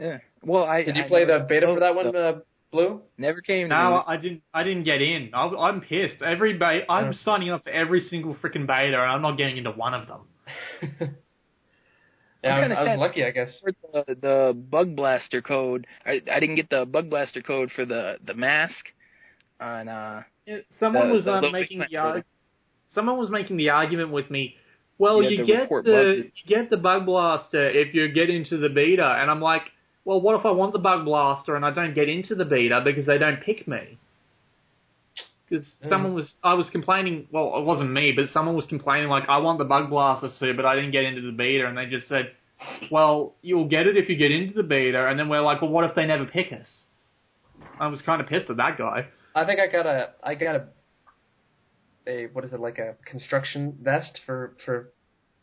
Yeah. Well, Did you play the beta for that one, Blue? Never came to me. No, I didn't get in. I'm pissed. I'm signing up for every single freaking beta, and I'm not getting into one of them. I was lucky, I guess. The Bug Blaster code. I didn't get the Bug Blaster code for the mask. On someone was making the argument with me. Well, you get the Bug Blaster if you get into the beta, and I'm like. Well, what if I want the Bug Blaster and I don't get into the beta because they don't pick me? Because I was complaining, well, it wasn't me, but someone was complaining, like, I want the Bug Blaster suit, but I didn't get into the beta, and they just said, well, you'll get it if you get into the beta, and then we're like, well, what if they never pick us? I was kind of pissed at that guy. I think I got a what is it, like a construction vest for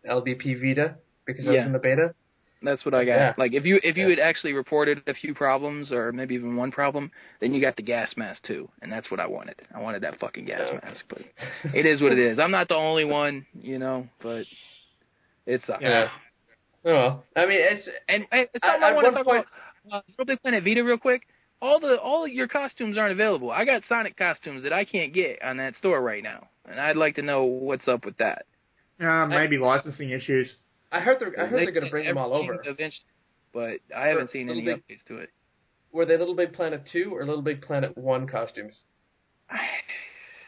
LBP Vita, because I was in the beta. That's what I got. Yeah. Like, if you had actually reported a few problems, or maybe even one problem, then you got the gas mask too, and that's what I wanted. I wanted that fucking gas mask, but it is what it is. I'm not the only one, but it sucks. Yeah. Well, I mean, it's something I want to talk about. Little Big Planet Vita, real quick. All your costumes aren't available. I got Sonic costumes that I can't get on that store right now, and I'd like to know what's up with that. Maybe licensing issues. I heard they're going to bring them all over. But I haven't seen any updates to it. Were they Little Big Planet 2 or Little Big Planet 1 costumes?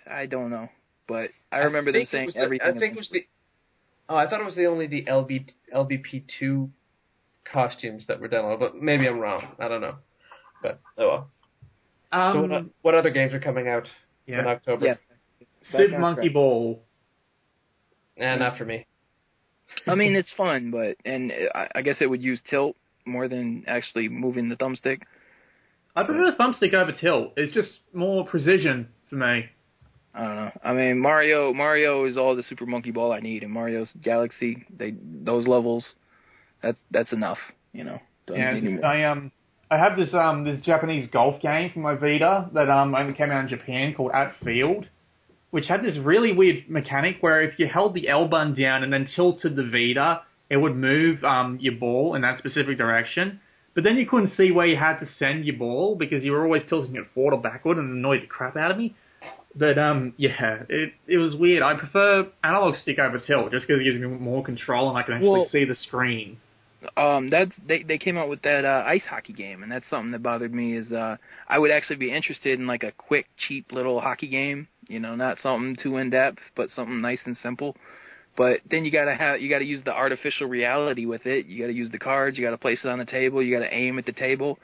I don't know. But I remember them saying everything. I think it was I thought it was only the LBP2 costumes that were downloaded, but maybe I'm wrong. I don't know. But, oh well. So what other games are coming out in October? Yeah. Super Monkey Ball. Not for me. I mean, it's fun, but I guess it would use tilt more than actually moving the thumbstick. I prefer the thumbstick over tilt. It's just more precision for me. I don't know. I mean, Mario is all the Super Monkey Ball I need, and Mario's Galaxy, those levels, that's enough, Don't need any more. I have this Japanese golf game for my Vita that only came out in Japan called At Field, which had this really weird mechanic where if you held the L button down and then tilted the Vita, it would move your ball in that specific direction. But then you couldn't see where you had to send your ball because you were always tilting it forward or backward and it annoyed the crap out of me. But, yeah, it was weird. I prefer analog stick over tilt just because it gives me more control and I can actually see the screen. They came out with that ice hockey game, and that's something that bothered me is I would actually be interested in like a quick, cheap little hockey game, you know, not something too in-depth, but something nice and simple. But then you gotta use the artificial reality with it. You gotta use the cards. You gotta place it on the table. You gotta aim at the table.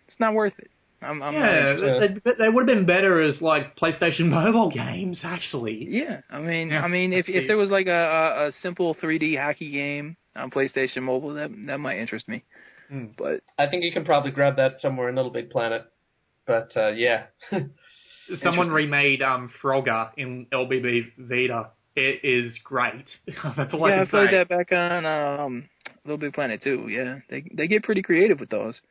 It's not worth it. I'm not interested. They would have been better as like PlayStation mobile games, actually. Yeah, I mean, if there was like a simple 3D hockey game on PlayStation Mobile, that might interest me. But I think you can probably grab that somewhere in Little Big Planet. But yeah, someone remade Frogger in LBB Vita. It is great. That's all I can say. I played that back on Little Big Planet too. Yeah, they get pretty creative with those.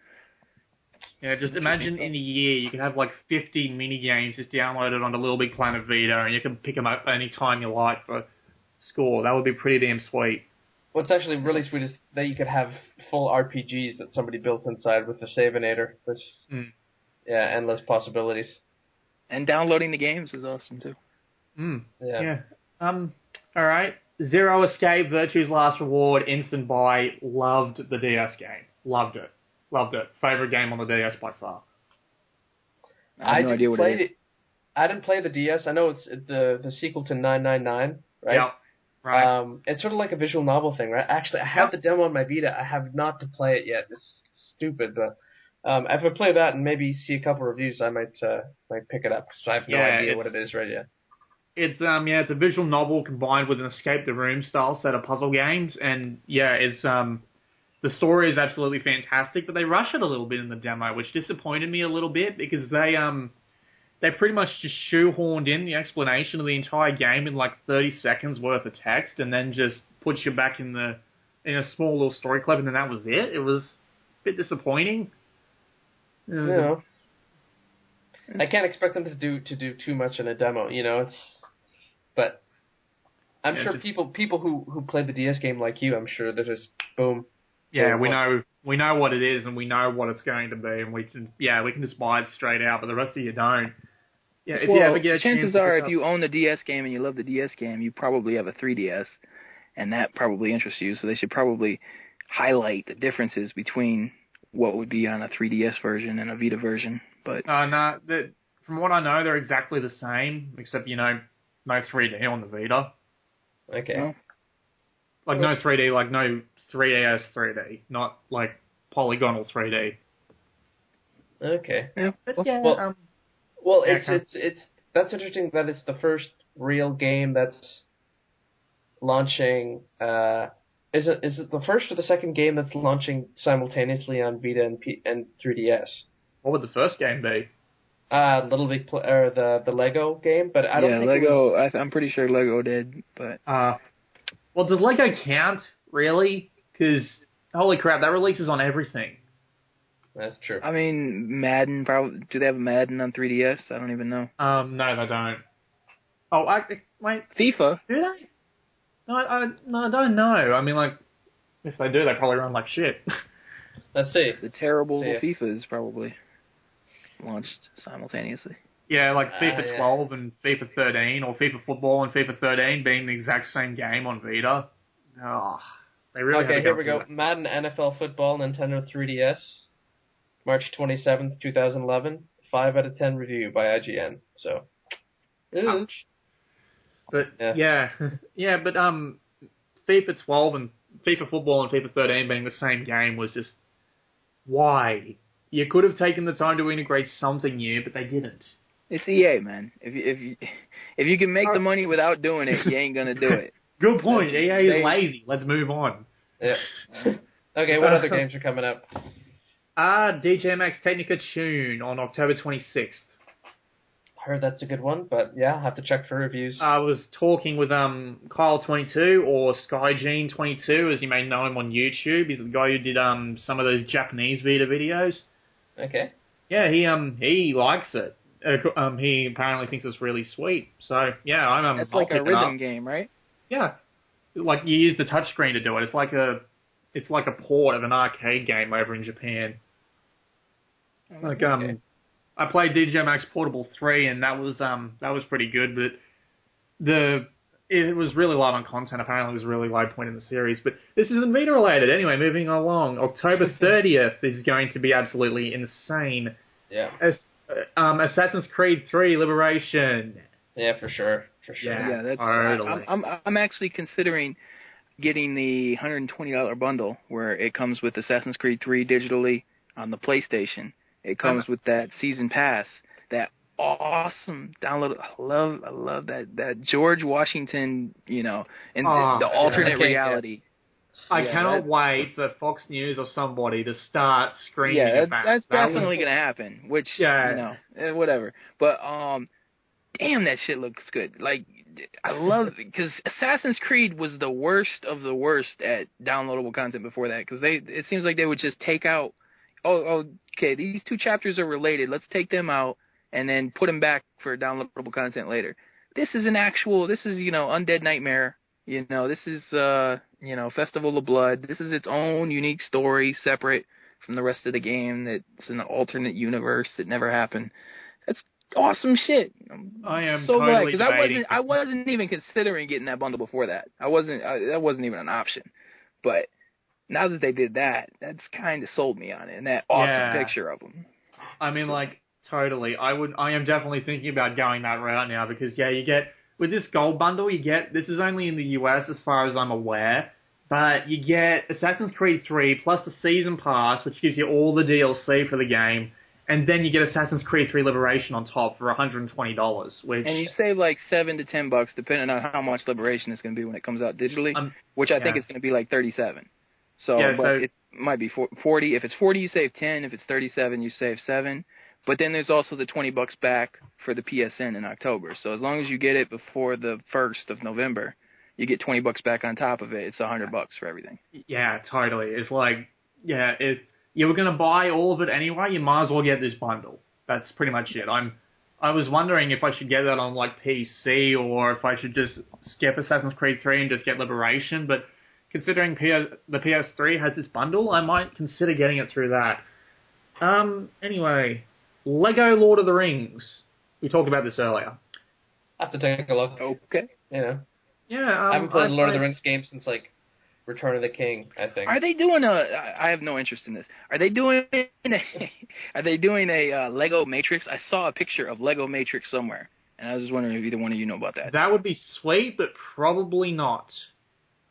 Yeah, just imagine in a year you can have like 50 mini games just downloaded onto Little Big Planet Vita, and you can pick them up any time you like for score. That would be pretty damn sweet. What's actually really sweet is that you could have full RPGs that somebody built inside with the Savinator. Yeah, endless possibilities. And downloading the games is awesome too. Yeah. All right. Zero Escape, Virtue's Last Reward, Instant Buy. Loved the DS game. Loved it. Favorite game on the DS by far. I have no idea what it is. I didn't play the DS. I know it's the sequel to 999, right? Yeah. Right. It's sort of like a visual novel thing, right? Actually, I have the demo on my Vita. I have not to play it yet. It's stupid, but if I play that and maybe see a couple reviews, I might pick it up because I have no idea what it is right yet. It's it's a visual novel combined with an escape the room style set of puzzle games, and it's the story is absolutely fantastic, but they rush it a little bit in the demo, which disappointed me a little bit because they pretty much just shoehorned in the explanation of the entire game in like 30 seconds worth of text, and then just put you back in a small little story clip, and then that was it. It was a bit disappointing. I can't expect them to do too much in a demo, you know. But I'm sure people who played the DS game like you, I'm sure they're just boom. Yeah, we know what it is and we know what it's going to be, and we can just buy it straight out, but the rest of you don't. Yeah, if you ever get a chances are, if you own the DS game and you love the DS game, you probably have a 3DS, and that probably interests you. So they should probably highlight the differences between what would be on a 3DS version and a Vita version. But from what I know, they're exactly the same, except no 3D on the Vita. Okay. Like no 3D, like no 3DS 3D, not like polygonal 3D. Okay. Yeah. It's that's interesting that it's the first real game that's launching. Is it the first or the second game that's launching simultaneously on Vita and 3DS? What would the first game be? Little Big or the Lego game, but I don't think Lego. I'm pretty sure Lego did, but well, does Lego count really? Because holy crap, that releases on everything. That's true. I mean, Madden. Probably. Do they have a Madden on 3DS? I don't even know. No, they don't. Oh, wait. FIFA. Do they? No, I don't know. I mean, like, if they do, they probably run like shit. Let's see. The terrible FIFA is probably launched simultaneously. Yeah, like FIFA 12 and FIFA 13, or FIFA Football and FIFA 13 being the exact same game on Vita. Oh, they really Okay, here we go. Madden NFL Football, Nintendo 3DS, March 27th, 2011. 5 out of 10 review by IGN. So, ouch. But but FIFA 12 and FIFA Football and FIFA 13 being the same game was just why? You could have taken the time to integrate something new, but they didn't. It's EA, man. If you can make the money without doing it, you ain't gonna do it. Good point. EA is lazy. Let's move on. Yeah. Okay, what other games are coming up? DJMX Technica Tune on October 26th. Heard that's a good one, but yeah, I'll have to check for reviews. I was talking with Kyle22 or SkyGene22, as you may know him on YouTube. He's the guy who did some of those Japanese Vita videos. Okay. Yeah, he likes it. He apparently thinks it's really sweet. So yeah, That's I'll like pick a it up. rhythm game, right? Yeah, like you use the touchscreen to do it. It's like a port of an arcade game over in Japan. Like Okay. I played DJ Max Portable 3, and that was pretty good, but it was really light on content. Apparently, it was a really low point in the series. But this isn't Vita related. Anyway, moving along. October 30th is going to be absolutely insane. Yeah. Assassin's Creed 3 Liberation. Yeah, for sure. Yeah, that's. Totally. I'm actually considering getting the $120 bundle where it comes with Assassin's Creed 3 digitally on the PlayStation. It comes with that season pass, that awesome download. I love that George Washington, and the alternate reality. I cannot wait for Fox News or somebody to start screaming about that's definitely going to happen, which, whatever. But, damn, that shit looks good. Like, I love it, because Assassin's Creed was the worst of the worst at downloadable content before that, because it seems like they would just take out, okay, these two chapters are related, let's take them out, and then put them back for downloadable content later. This is Undead Nightmare, this is, Festival of Blood, this is its own unique story, separate from the rest of the game, that's an alternate universe that never happened. That's awesome shit. I am so totally glad, because I wasn't even considering getting that bundle before that. That wasn't even an option. But now that they did that, that's kind of sold me on it, and that awesome picture of them. I mean, totally. I am definitely thinking about going that route now, because you get with this gold bundle, this is only in the US as far as I'm aware, but you get Assassin's Creed 3 plus the season pass, which gives you all the DLC for the game. And then you get Assassin's Creed 3 Liberation on top for $120, which... And you save like $7 to $10, depending on how much Liberation is going to be when it comes out digitally, which I think it's going to be like $37. So it might be 40. If it's 40, you save 10. If it's 37, you save 7. But then there's also the $20 back for the PSN in October. So as long as you get it before the 1st of November, you get $20 back on top of it. It's $100 for everything. Yeah, totally. It's like, if you were going to buy all of it anyway, you might as well get this bundle. That's pretty much it. I was wondering if I should get that on PC, or if I should just skip Assassin's Creed 3 and just get Liberation, but considering the PS3 has this bundle, I might consider getting it through that. Anyway, Lego Lord of the Rings. We talked about this earlier. I have to take a look. Okay. Yeah. I haven't played a Lord of the Rings game since Return of the King, I think. Are they doing I have no interest in this. Are they doing a Lego Matrix? I saw a picture of Lego Matrix somewhere, and I was just wondering if either one of you know about that. That would be sweet, but probably not.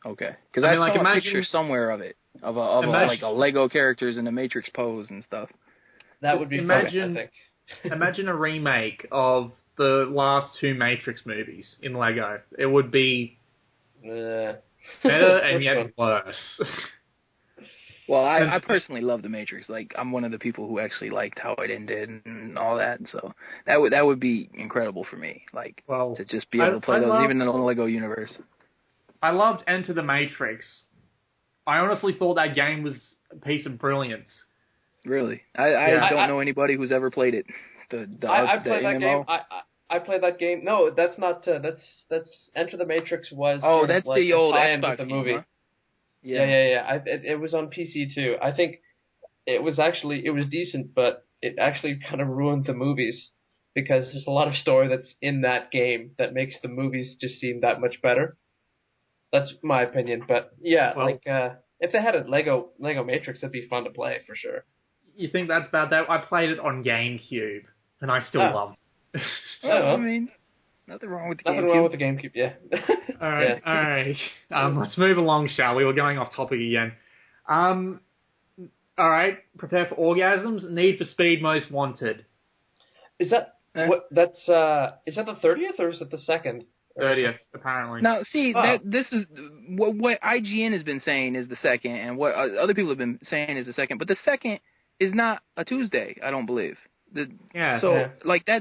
Okay, because I saw a picture somewhere of it, of a Lego characters in the Matrix pose and stuff. That would be fun, I think. Imagine a remake of the last two Matrix movies in Lego. It would be better and yet worse. Well, I personally love the Matrix. I'm one of the people who actually liked how it ended and all that. So that would be incredible for me. To just be able to play those even in the Lego universe. I loved Enter the Matrix. I honestly thought that game was a piece of brilliance. Really, I don't know anybody who's ever played it. I played that game. I played that game. No, that's not. That's Enter the Matrix was. Oh, that's the old Xbox the movie. Huh? Yeah. It was on PC too. I think it was decent, but it actually kind of ruined the movies because there's a lot of story that's in that game that makes the movies just seem that much better. That's my opinion, but if they had a Lego Matrix, it'd be fun to play for sure. You think that's bad though? I played it on GameCube, and I still love it. I mean, nothing wrong with the GameCube. Nothing wrong with the GameCube, yeah. All right. Let's move along, shall we? We're going off topic again. All right. Prepare for orgasms. Need for Speed Most Wanted. Is that what? That's is that the 30th or is it the 2nd? 30th, apparently. Now, see, this is what IGN has been saying is the 2nd, and what other people have been saying is the 2nd. But the 2nd is not a Tuesday, I don't believe. That,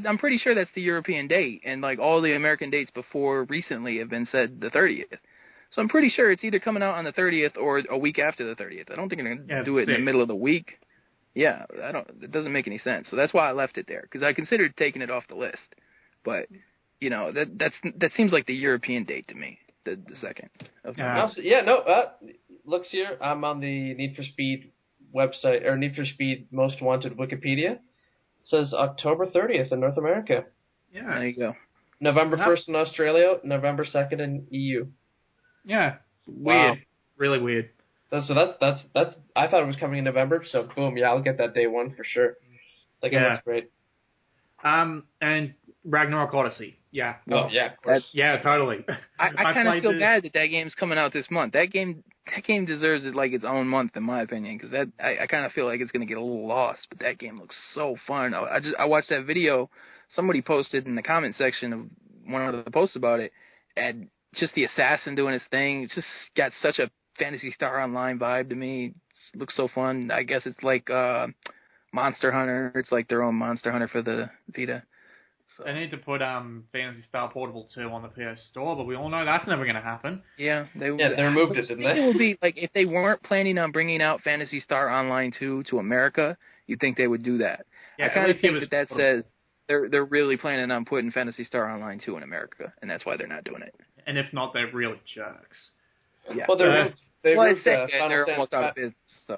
I'm pretty sure that's the European date, and all the American dates before recently have been said the 30th. So I'm pretty sure it's either coming out on the 30th or a week after the 30th. I don't think they're going to do it in the middle of the week. Yeah, it doesn't make any sense. So that's why I left it there, because I considered taking it off the list. But, you know, that seems like the European date to me, the 2nd of November. Looks here. I'm on the Need for Speed website, or Need for Speed Most Wanted Wikipedia. It says October 30th in North America. Yeah. There you go. November 1st in Australia, November 2nd in EU. Yeah. Weird. Wow. Really weird. So that's. I thought it was coming in November, so boom, yeah, I'll get that day one for sure. Like, it looks great. And Ragnarok Odyssey. Yeah. Oh, yeah, of course. Yeah, totally. I kind of feel bad that game's coming out this month. That game deserves it like its own month, in my opinion, because I kind of feel like it's going to get a little lost. But that game looks so fun. I watched that video somebody posted in the comment section of one of the posts about it, and just the assassin doing his thing. It's just got such a Phantasy Star Online vibe to me. It looks so fun. I guess it's like Monster Hunter. It's like their own Monster Hunter for the Vita. So. They need to put Phantasy Star Portable 2 on the PS Store, but we all know that's never going to happen. Yeah, they removed it, didn't they? It would be like if they weren't planning on bringing out Phantasy Star Online 2 to America, you'd think they would do that. Yeah, I kind of think that says they're really planning on putting Phantasy Star Online 2 in America, and that's why they're not doing it. And if not, they're really jerks. Yeah. Well, they're almost out of business. So.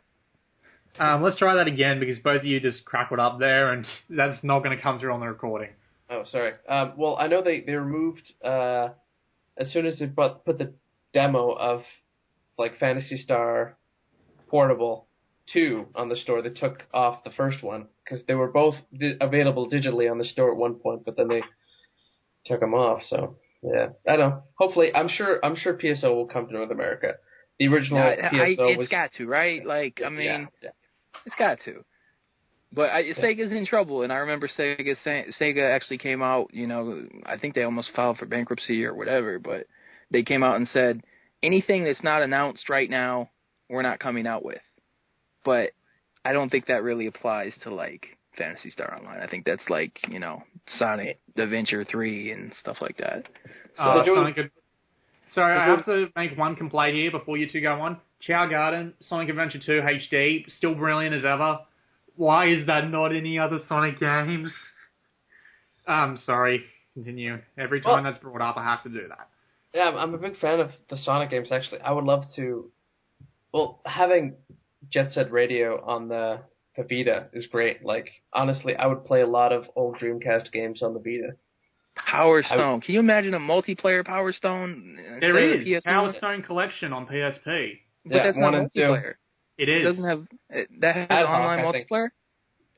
Let's try that again, because both of you just crackled up there, and that's not going to come through on the recording. Oh, sorry. Well, I know they removed, as soon as they put the demo of, like, Phantasy Star Portable 2 on the store, they took off the first one, because they were both available digitally on the store at one point, but then they took them off, so, yeah. I don't know. Hopefully, I'm sure PSO will come to North America. The original PSO was... It's got to, right? Like, I mean, it's got to. But Sega's in trouble, and I remember Sega actually came out, you know, I think they almost filed for bankruptcy or whatever, but they came out and said, anything that's not announced right now, we're not coming out with. But I don't think that really applies to, like, Phantasy Star Online. I think that's like, you know, Sonic Adventure 3 and stuff like that. So Sorry, I have to make one complaint here before you two go on. Chow Garden, Sonic Adventure 2 HD, still brilliant as ever. Why is that not any other Sonic games? Sorry, continue. Every time that's brought up, I have to do that. Yeah, I'm a big fan of the Sonic games, actually. I would love to... Well, having Jet Set Radio on the Vita is great. Like, honestly, I would play a lot of old Dreamcast games on the Vita. Power Stone. Can you imagine a multiplayer Power Stone? There is. Power Stone Collection on PSP. But that's not multiplayer. It is. It doesn't have... That has ad online hoc, multiplayer?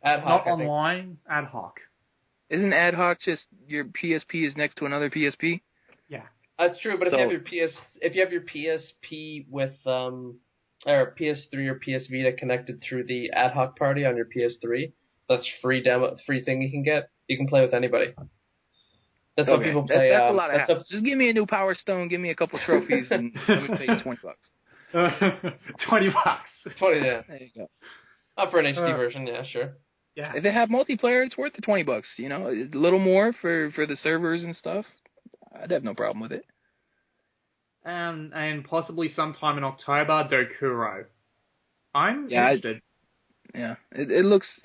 Ad hoc, not online, ad hoc. Isn't ad hoc just your PSP is next to another PSP? Yeah. That's true, but if you have your PSP with or PS3 or PS Vita connected through the ad hoc party on your PS3, that's free thing you can get. You can play with anybody. That's what people play. That's a lot of hassle. Just give me a new Power Stone, give me a couple trophies, and let me pay you $20. $20. 20, yeah. There you go. For an HD version, yeah, sure. Yeah. If they have multiplayer, it's worth the $20. You know, a little more for the servers and stuff. I'd have no problem with it. And possibly sometime in October, Dokuro. I'm interested. Yeah, it looks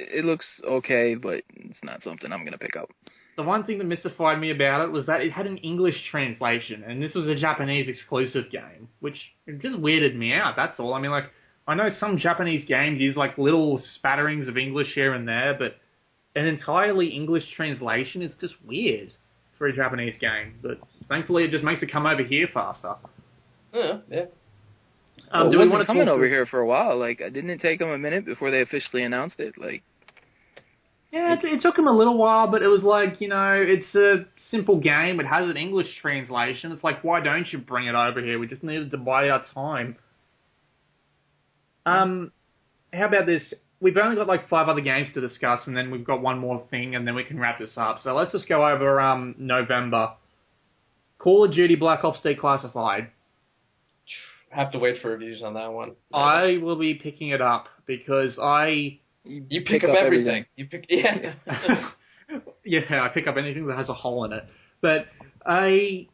okay, but it's not something I'm gonna pick up. The one thing that mystified me about it was that it had an English translation, and this was a Japanese exclusive game, which just weirded me out, that's all. I mean, like, I know some Japanese games use, like, little spatterings of English here and there, but an entirely English translation is just weird for a Japanese game. But thankfully, it just makes it come over here faster. Yeah. Well, it wasn't coming over here for a while. Like, didn't it take them a minute before they officially announced it? Like... Yeah, it took them a little while, but it was like, you know, it's a simple game. It has an English translation. It's like, why don't you bring it over here? We just needed to buy our time. How about this? We've only got like 5 other games to discuss, and then we've got one more thing, and then we can wrap this up. So let's just go over November. Call of Duty Black Ops Declassified. Have to wait for reviews on that one. I will be picking it up because You pick up everything. Yeah, I pick up anything that has a hole in it. But I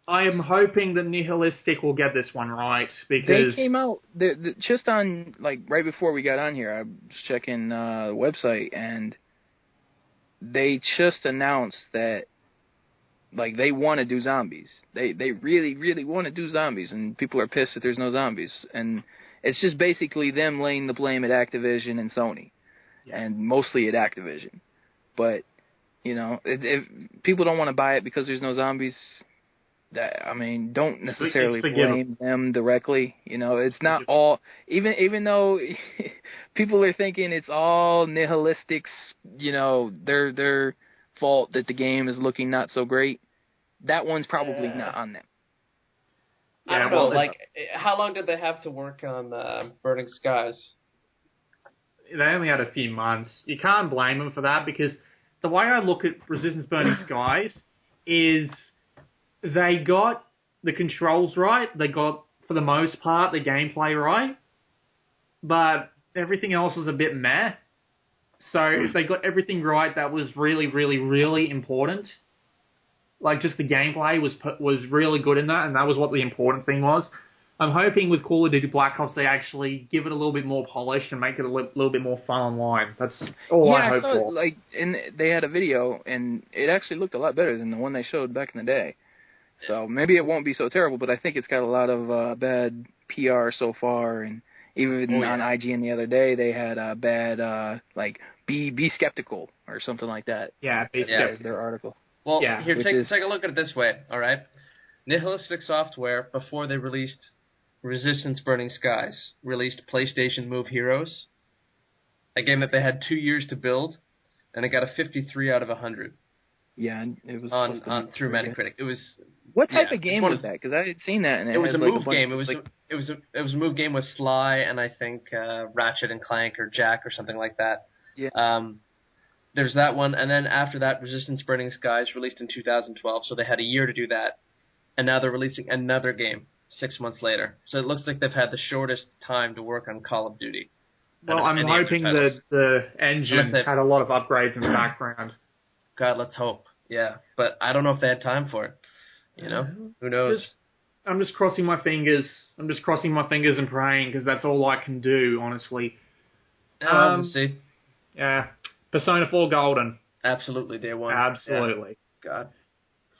I am hoping that Nihilistic will get this one right, because... They came out, just on, like, right before we got on here, I was checking the website, and they just announced that, like, they want to do zombies. They really, really want to do zombies, and people are pissed that there's no zombies. And it's just basically them laying the blame at Activision and Sony, and mostly at Activision. But, you know, if people don't want to buy it because there's no zombies... don't necessarily blame them directly. You know, it's not all, even though people are thinking it's all Nihilistics, you know, their fault that the game is looking not so great. That one's probably not on them. I don't know, like, how long did they have to work on Burning Skies? They only had a few months. You can't blame them for that, because the way I look at Resistance Burning Skies is... they got the controls right. They got, for the most part, the gameplay right. But everything else was a bit meh. So if they got everything right, that was really, really, really important. Like, just the gameplay was really good in that, and that was what the important thing was. I'm hoping with Call of Duty Black Ops they actually give it a little bit more polished and make it a little bit more fun online. That's all I hope for. Like, and they had a video, and it actually looked a lot better than the one they showed back in the day. So maybe it won't be so terrible, but I think it's got a lot of bad PR so far. And even on IGN the other day, they had a bad, like, be skeptical or something like that. Yeah, be skeptical. Their article. Well, here, take a look at it this way, all right? Nihilistic Software, before they released Resistance Burning Skies, released PlayStation Move Heroes, a game that they had 2 years to build, and it got a 53 out of 100. Yeah, it was on through Metacritic. It was what type of game was that? Because I had seen that, and it was a like move game. It was a move game with Sly and I think Ratchet and Clank or Jack or something like that. Yeah. There's that one, and then after that, Resistance Burning Skies released in 2012. So they had a year to do that, and now they're releasing another game 6 months later. So it looks like they've had the shortest time to work on Call of Duty. Well, I'm hoping that the engine had a lot of upgrades in the background. God, let's hope. Yeah, but I don't know if they had time for it. You know, who knows? I'm just crossing my fingers. I'm just crossing my fingers and praying, because that's all I can do, honestly. We'll see. Yeah, Persona 4 Golden. Absolutely, day one. Absolutely. Yeah. God.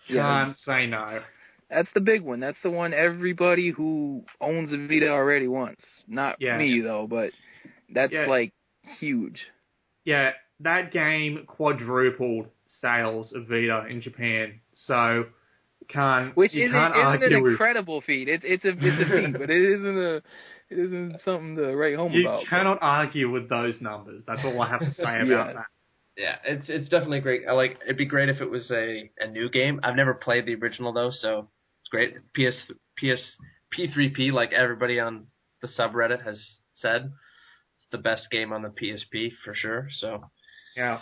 Can't say no. That's the big one. That's the one everybody who owns a Vita already wants. Not me, though, but that's, like, huge. Yeah, that game quadrupled sales of Vita in Japan, so which isn't an incredible feat. It's a feat, but it isn't something to write home about. You cannot argue with those numbers. That's all I have to say about that. Yeah, it's definitely great. It'd be great if it was a new game. I've never played the original though, so it's great. P3P, like everybody on the subreddit has said, it's the best game on the PSP for sure. So yeah.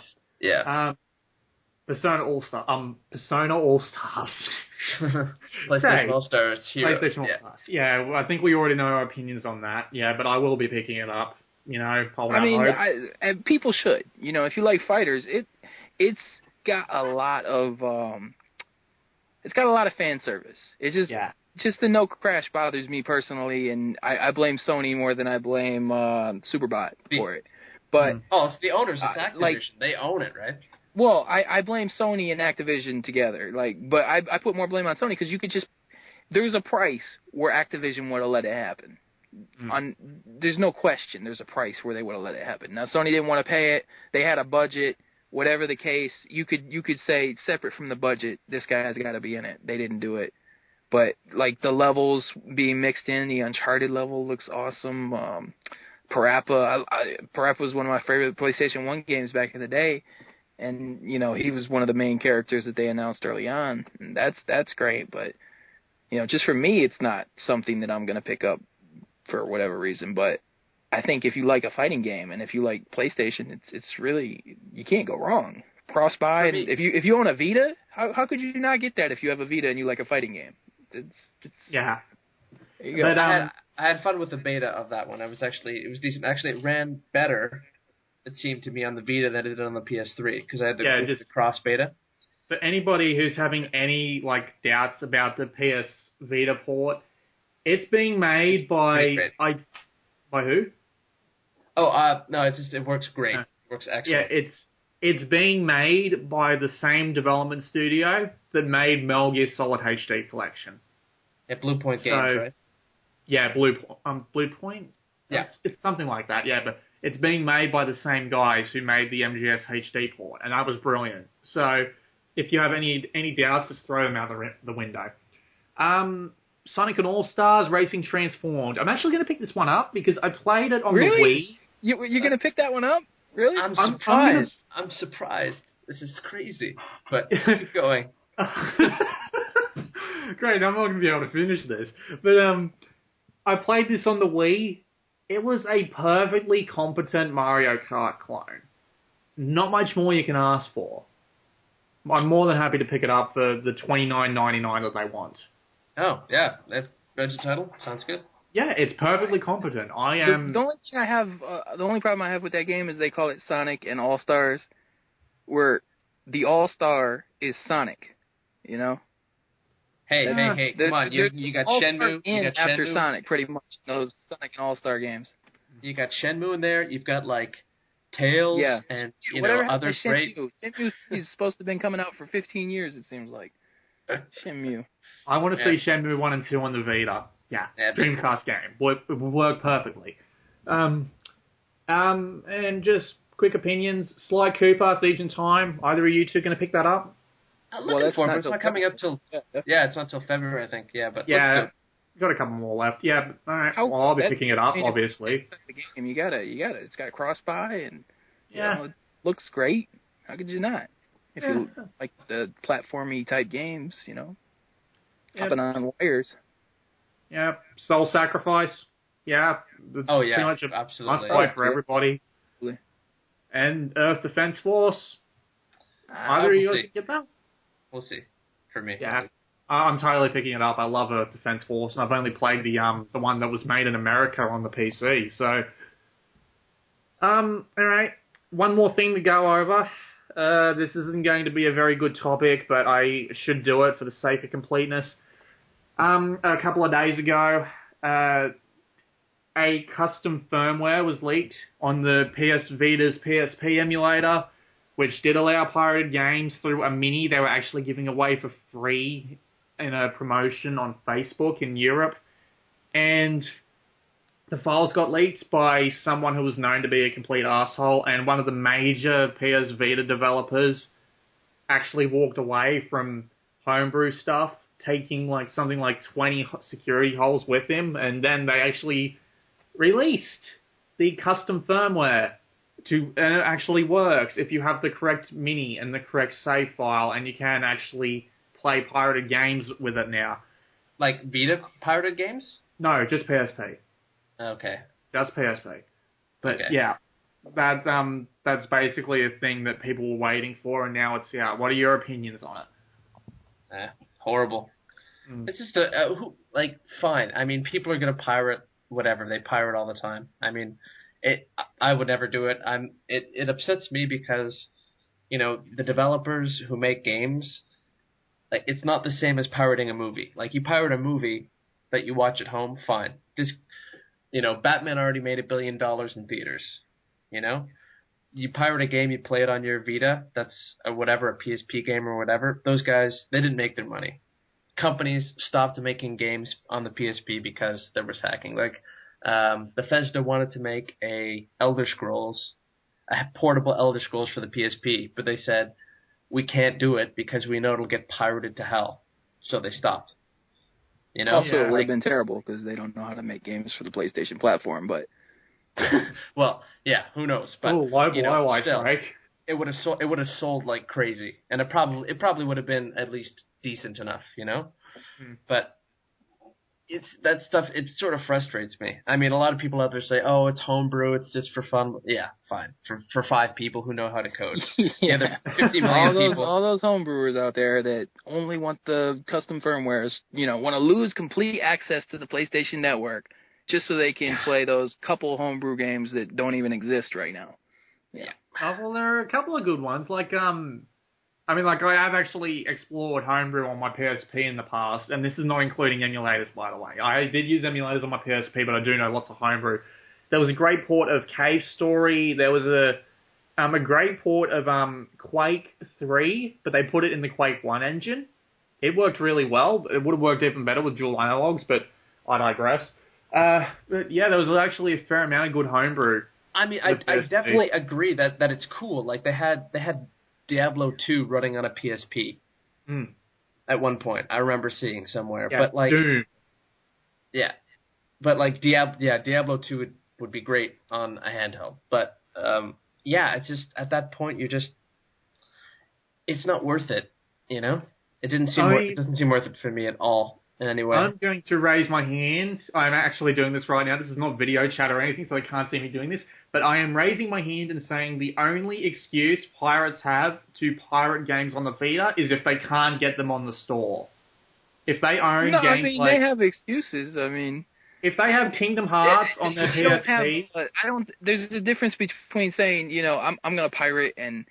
Persona All-Stars. PlayStation All-Stars. PlayStation All-Stars. Yeah, well, I think we already know our opinions on that. Yeah, but I will be picking it up. You know, people should. You know, if you like fighters, it's got a lot of fan service. It's just the no crash bothers me personally, and I blame Sony more than I blame Superbot for it. But it's the owners. It's Activision. They own it, right? Well, I blame Sony and Activision together, but I put more blame on Sony because you could there's a price where Activision would have let it happen. There's no question there's a price where they would have let it happen. Now Sony didn't want to pay it. They had a budget. Whatever the case, you could say separate from the budget, this guy has got to be in it. They didn't do it. But like the levels being mixed in, the Uncharted level looks awesome. Parappa was one of my favorite PlayStation 1 games back in the day. And, you know, he was one of the main characters that they announced early on. And that's great. But, you know, just for me, it's not something that I'm going to pick up for whatever reason. But I think if you like a fighting game and if you like PlayStation, it's really, you can't go wrong. Cross-buy. And if you own a Vita, how could you not get that if you have a Vita and you like a fighting game? Yeah. There you go. But I had fun with the beta of that one. It was decent. Actually, it ran better, it seemed to me, on the Vita than it did on the PS3 because I had the cross beta. for anybody who's having any doubts about the PS Vita port, it's being made by by who? Oh, no, it works great. It works excellent. Yeah, it's being made by the same development studio that made Metal Gear Solid HD Collection. At Blue Point Games, right? Yeah, Blue Point. Yeah, it's something like that. Yeah, but it's being made by the same guys who made the MGS HD port, and that was brilliant. So if you have any doubts, just throw them out the window. Sonic and All-Stars Racing Transformed. I'm actually going to pick this one up because I played it on the Wii. You're going to pick that one up? Really? I'm surprised. I'm surprised. This is crazy. But keep going. Great, I'm not going to be able to finish this. But I played this on the Wii. It was a perfectly competent Mario Kart clone. Not much more you can ask for. I'm more than happy to pick it up for the $29.99 that they want. Oh, yeah. That's budget title. Sounds good. Yeah, it's perfectly competent. I am... The only thing I have, the only problem I have with that game is they call it Sonic and All-Stars, where the All-Star is Sonic, you know? Hey, come on. You got Shenmue. You got after Shenmue. Sonic, pretty much, those Sonic and All-Star games. You got Shenmue in there. You've got, Tails and, other great... Shenmue is supposed to have been coming out for 15 years, it seems like. Shenmue. I want to see Shenmue 1 and 2 on the Vita. Yeah, Dreamcast game. It would work perfectly. And just quick opinions. Sly Cooper, Thieves in Time. Either of you two going to pick that up? I'm looking for it. It's not coming up till... Yeah, it's not till February, I think. Yeah, but... Yeah, got a couple more left. Yeah, but, all right. Well, I'll be picking it up, obviously. The game, you got it. It's got cross-buy, and it looks great. How could you not? If you like the platformy type games, hopping on wires. Yeah, Soul Sacrifice. Yeah. Oh, yeah, pretty much a absolutely. must-play for everybody. Absolutely. And Earth Defense Force. Either of you guys get that? We'll see. For me. Yeah. I'm totally picking it up. I love Earth Defense Force, and I've only played the one that was made in America on the PC. So, all right. One more thing to go over. This isn't going to be a very good topic, but I should do it for the sake of completeness. A couple of days ago, a custom firmware was leaked on the PS Vita's PSP emulator, which did allow pirated games through a mini they were actually giving away for free in a promotion on Facebook in Europe. And the files got leaked by someone who was known to be a complete asshole, and one of the major PS Vita developers actually walked away from homebrew stuff, taking something like 20 security holes with him, and then they actually released the custom firmware and it actually works if you have the correct mini and the correct save file, and you can actually play pirated games with it now. Like Vita pirated games? No, just PSP. Okay. Just PSP. But yeah, that's basically a thing that people were waiting for, and now it's out. What are your opinions on it? Horrible. It's just fine. I mean, people are gonna pirate whatever. They pirate all the time. I mean, I would never do it. It upsets me because, the developers who make games, it's not the same as pirating a movie. You pirate a movie that you watch at home, fine. This, Batman already made $1 billion in theaters. You pirate a game, you play it on your Vita, that's a PSP game or whatever. Those guys, they didn't make their money. Companies stopped making games on the PSP because there was hacking. Bethesda wanted to make a portable Elder Scrolls for the PSP, but they said, we can't do it because we know it'll get pirated to hell. So they stopped. Also, it would have been terrible because they don't know how to make games for the PlayStation platform, but... Well, yeah, who knows? But, IceBreak. It would have sold like crazy, and it probably would have been at least decent enough, But that stuff. It sort of frustrates me. I mean, a lot of people out there say, "Oh, it's homebrew. It's just for fun." Yeah, fine. For 5 people who know how to code. Yeah, there are 50 million people. All those homebrewers out there that only want the custom firmwares, want to lose complete access to the PlayStation Network just so they can play those couple homebrew games that don't even exist right now. Yeah. Well, there are a couple of good ones, like I mean, like, I have actually explored homebrew on my PSP in the past, and this is not including emulators, by the way. I did use emulators on my PSP, but I do know lots of homebrew. There was a great port of Cave Story. There was a great port of Quake 3, but they put it in the Quake 1 engine. It worked really well. It would have worked even better with dual analogs, but I digress. But yeah, there was actually a fair amount of good homebrew. I mean, I definitely agree that it's cool. Like they had Diablo 2 running on a PSP at one point. I remember seeing somewhere, Yeah, but like, Doom. yeah, but like Diablo 2 would be great on a handheld. But yeah, it's just at that point it's not worth it. You know, it doesn't seem worth it for me at all in any way. I'm going to raise my hand. I'm actually doing this right now. This is not video chat or anything, so I can't see me doing this. But I am raising my hand and saying the only excuse pirates have to pirate games on the Vita is if they can't get them on the store. If they own games I mean, they have excuses. I mean, if they have Kingdom Hearts on their PSP, There's a difference between saying, you know, I'm gonna pirate and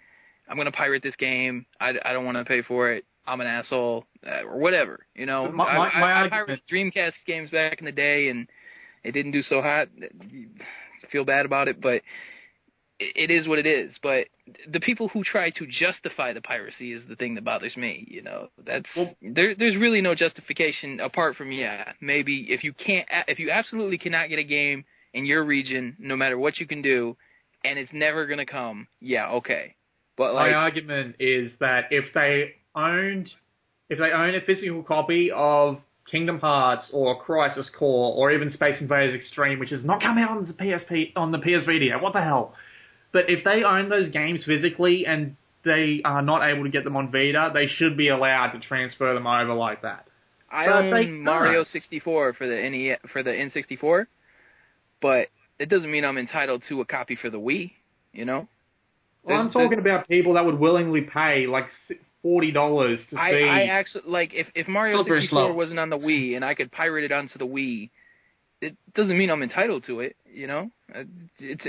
I'm gonna pirate this game. I don't want to pay for it. I'm an asshole or whatever. You know, I pirated Dreamcast games back in the day and it didn't do so hot. I feel bad about it, but it is what it is. But the people who try to justify the piracy is the thing that bothers me. You know, there's really no justification apart from maybe if you absolutely cannot get a game in your region, no matter what you can do, and it's never gonna come. Yeah, okay. But like, my argument is that if they own a physical copy of Kingdom Hearts or Crisis Core or even Space Invaders Extreme, which is not coming out on the PSP on the PS Vita yet, what the hell? But if they own those games physically and they are not able to get them on Vita, they should be allowed to transfer them over like that. I own Mario 64 for the N64, but it doesn't mean I'm entitled to a copy for the Wii. You know. Well, I'm talking about people that would willingly pay like $40 to see. I actually like if Mario 64 wasn't on the Wii and I could pirate it onto the Wii, it doesn't mean I'm entitled to it. You know,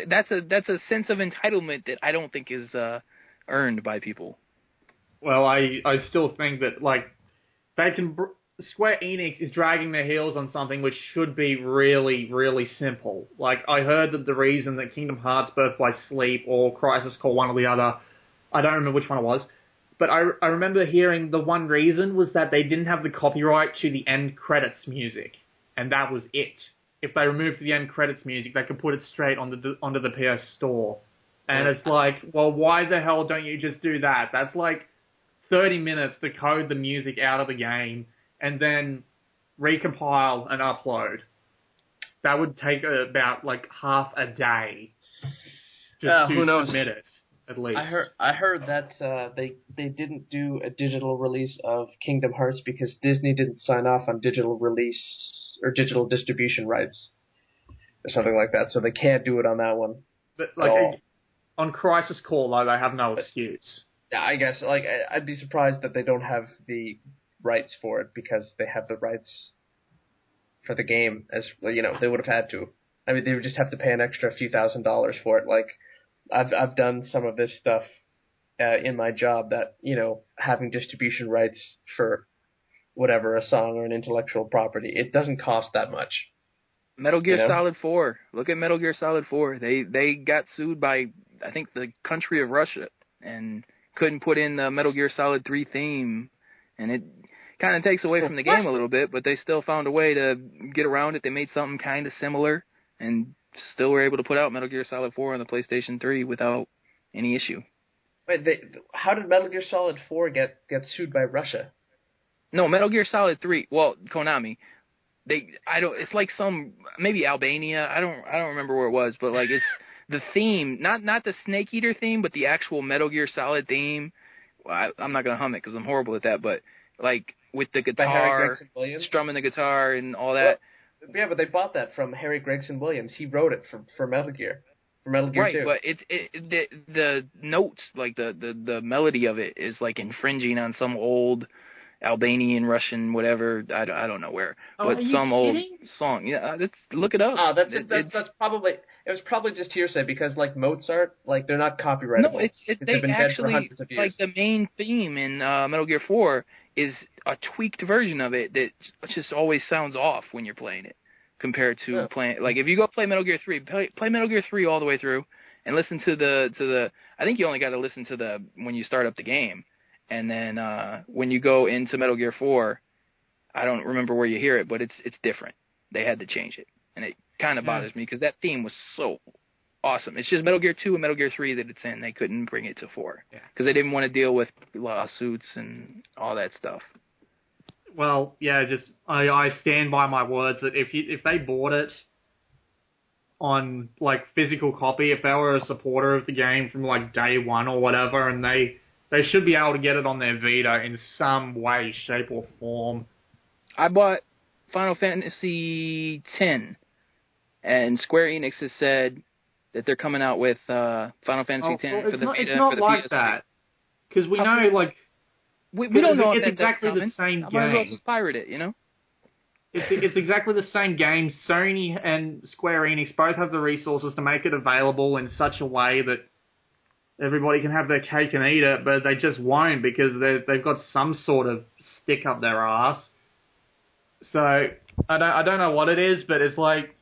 that's a sense of entitlement that I don't think is earned by people. Well, I still think that like they can. Square Enix is dragging their heels on something which should be really, really simple. Like, I heard that the reason that Kingdom Hearts Birth by Sleep or Crisis Core, one or the other, I don't remember which one it was, but I remember hearing the one reason was that they didn't have the copyright to the end credits music, and that was it. If they removed the end credits music, they could put it straight onto the PS Store. And it's like, well, why the hell don't you just do that? That's like 30 minutes to code the music out of the game, and then recompile and upload. That would take about like half a day just to submit it, at least. I heard that they didn't do a digital release of Kingdom Hearts because Disney didn't sign off on digital release or digital distribution rights or something like that, so they can't do it on that one. But like on Crisis Core, though, they have no excuse. Yeah, I guess like I'd be surprised that they don't have the rights for it because they have the rights for the game, as you know, they would have had to. I mean, they would just have to pay an extra few $1,000s for it. Like I've done some of this stuff in my job that, you know, having distribution rights for whatever, a song or an intellectual property, it doesn't cost that much. Metal Gear Solid 4. Look at Metal Gear Solid 4. They got sued by, I think, the country of Russia and couldn't put in the Metal Gear Solid 3 theme. And it kind of takes away from the game a little bit, but they still found a way to get around it. They made something kind of similar and still were able to put out Metal Gear Solid 4 on the PlayStation 3 without any issue. Wait, how did Metal Gear Solid 4 get sued by Russia? No, Metal Gear Solid 3. Well, Konami. It's like some maybe Albania. I don't remember where it was, but like it's the theme, not the Snake Eater theme, but the actual Metal Gear Solid theme. Well, I'm not gonna hum it because I'm horrible at that, but like with the guitar, strumming the guitar and all that. Well, yeah, but they bought that from Harry Gregson Williams. He wrote it for Metal Gear. For Metal Gear 2. Right, but the notes, like the melody of it is like infringing on some old Albanian, Russian, whatever, I don't know where, but some old song. Yeah, look it up. That's probably It was probably just hearsay because, like Mozart, like they're not copyrightable. No, it's they've been dead for actually, hundreds of years. like, the main theme in Metal Gear 4 is a tweaked version of it that just always sounds off when you're playing it compared to playing. Like, if you go play Metal Gear 3, play Metal Gear 3 all the way through and listen to the. I think you only got to listen to the when you start up the game, and then when you go into Metal Gear 4, I don't remember where you hear it, but it's different. They had to change it, and it kind of bothers me because that theme was so awesome. It's just Metal Gear 2 and Metal Gear 3 that it's in. They couldn't bring it to 4 because they didn't want to deal with lawsuits and all that stuff. Well, yeah, just I stand by my words that if they bought it on like physical copy, if they were a supporter of the game from like day one or whatever, and they should be able to get it on their Vita in some way, shape, or form. I bought Final Fantasy X, and Square Enix has said that they're coming out with Final Fantasy X for the Vita. It's not for the like PSP. that, because we know like we don't know if it's exactly the same I game. might as well just pirate it, you know. It's exactly the same game. Sony and Square Enix both have the resources to make it available in such a way that everybody can have their cake and eat it, but they just won't because they've got some sort of stick up their ass. So I don't know what it is, but it's like,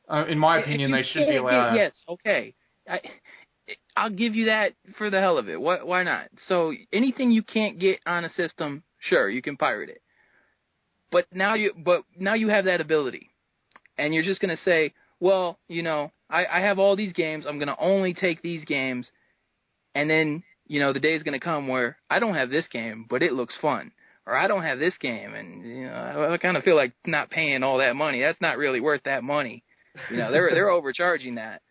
in my opinion, they should be allowed. Yes, okay. I'll give you that for the hell of it. Why not? So anything you can't get on a system, sure, you can pirate it. But now you have that ability, and you're just gonna say, well, you know, I have all these games. I'm gonna only take these games, and then you know the day is gonna come where I don't have this game, but it looks fun, or I don't have this game, and you know I kind of feel like not paying all that money. That's not really worth that money. You know, they're overcharging that.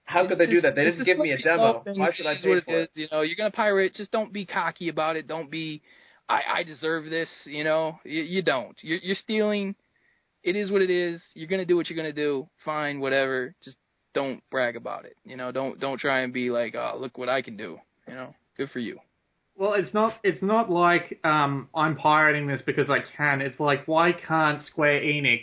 How could they do that? They didn't give me a demo. Why should I pay for it? You know, you're gonna pirate. Just don't be cocky about it. Don't be, I deserve this. You know, you don't. You're stealing. It is what it is. You're gonna do what you're gonna do. Fine, whatever. Just don't brag about it. You know, don't try and be like, oh, look what I can do. You know, good for you. Well, it's not like I'm pirating this because I can. It's like, why can't Square Enix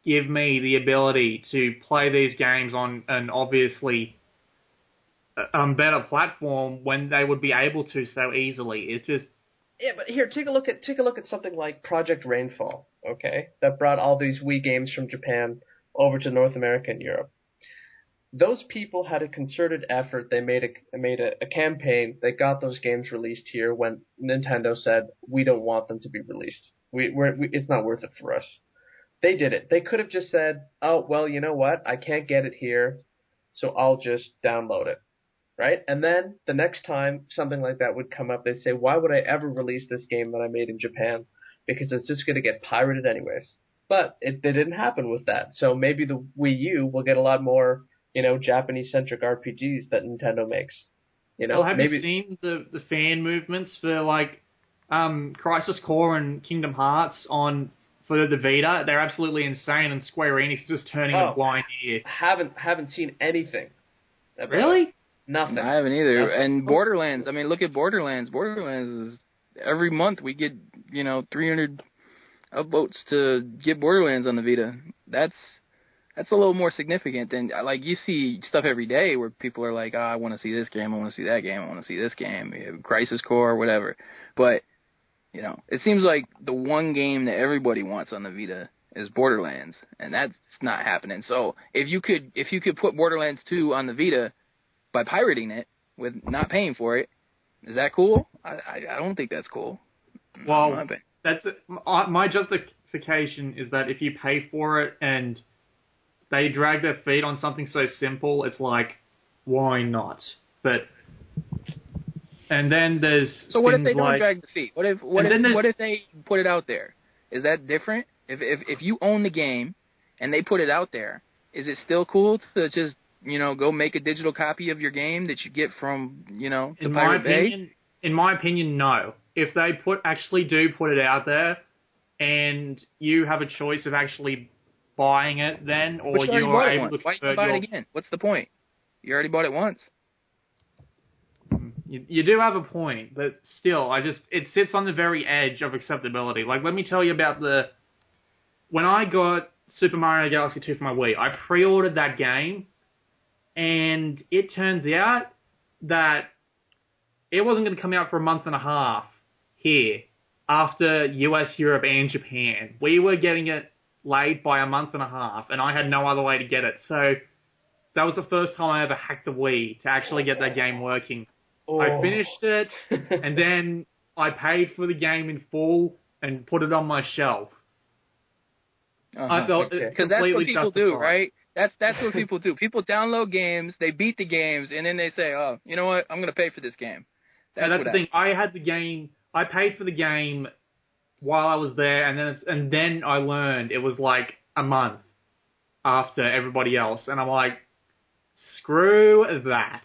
give me the ability to play these games on an obviously better platform when they would be able to so easily? It's just but here, take a look at something like Project Rainfall, okay? That brought all these Wii games from Japan over to North America and Europe. Those people had a concerted effort. They made a campaign. They got those games released here when Nintendo said, we don't want them to be released. It's not worth it for us. They did it. They could have just said, oh, well, you know what? I can't get it here, so I'll just download it, right? And then the next time something like that would come up, they'd say, why would I ever release this game that I made in Japan? Because it's just going to get pirated anyways. But it didn't happen with that. So maybe the Wii U will get a lot more, you know, Japanese-centric RPGs that Nintendo makes. You know, well, have you seen the fan movements for, like, Crisis Core and Kingdom Hearts for the Vita? They're absolutely insane, and Square Enix is just turning a blind ear. Haven't seen anything. Really? Nothing. I haven't either. Nothing. And Borderlands. I mean, look at Borderlands. Borderlands is every month we get 300 upvotes to get Borderlands on the Vita. That's a little more significant than, like, you see stuff every day where people are like, I want to see this game, I want to see that game, I want to see this game, Crisis Core or whatever. But you know, it seems like the one game that everybody wants on the Vita is Borderlands, and that's not happening. So if you could put Borderlands 2 on the Vita by pirating it with not paying for it, is that cool? I don't think that's cool. Well, my justification is that if you pay for it and they drag their feet on something so simple, it's like, why not? But and then there's so what if they don't drag the feet? What if they put it out there? Is that different? If you own the game and they put it out there, is it still cool to just go make a digital copy of your game that you get from the Pirate Bay? In my opinion, no. If they actually do put it out there, and you have a choice of actually buying it then, or you are able to why you buy it again? What's the point? You already bought it once. You do have a point, but still, it sits on the very edge of acceptability. Like, let me tell you about when I got Super Mario Galaxy 2 for my Wii. I pre-ordered that game, and it turns out that it wasn't going to come out for a month and a half here after US, Europe, and Japan. We were getting it late by a month and a half, and I had no other way to get it. So that was the first time I ever hacked the Wii to actually get that game working. Oh. I finished it, and then I paid for the game in full and put it on my shelf. I felt because that's what people justified. do, right? That's what people do. People download games, they beat the games, and then they say, "Oh, you know what? I'm going to pay for this game." That's the thing. I had the game. I paid for the game while I was there, and then I learned it was like a month after everybody else, and I'm like, screw that.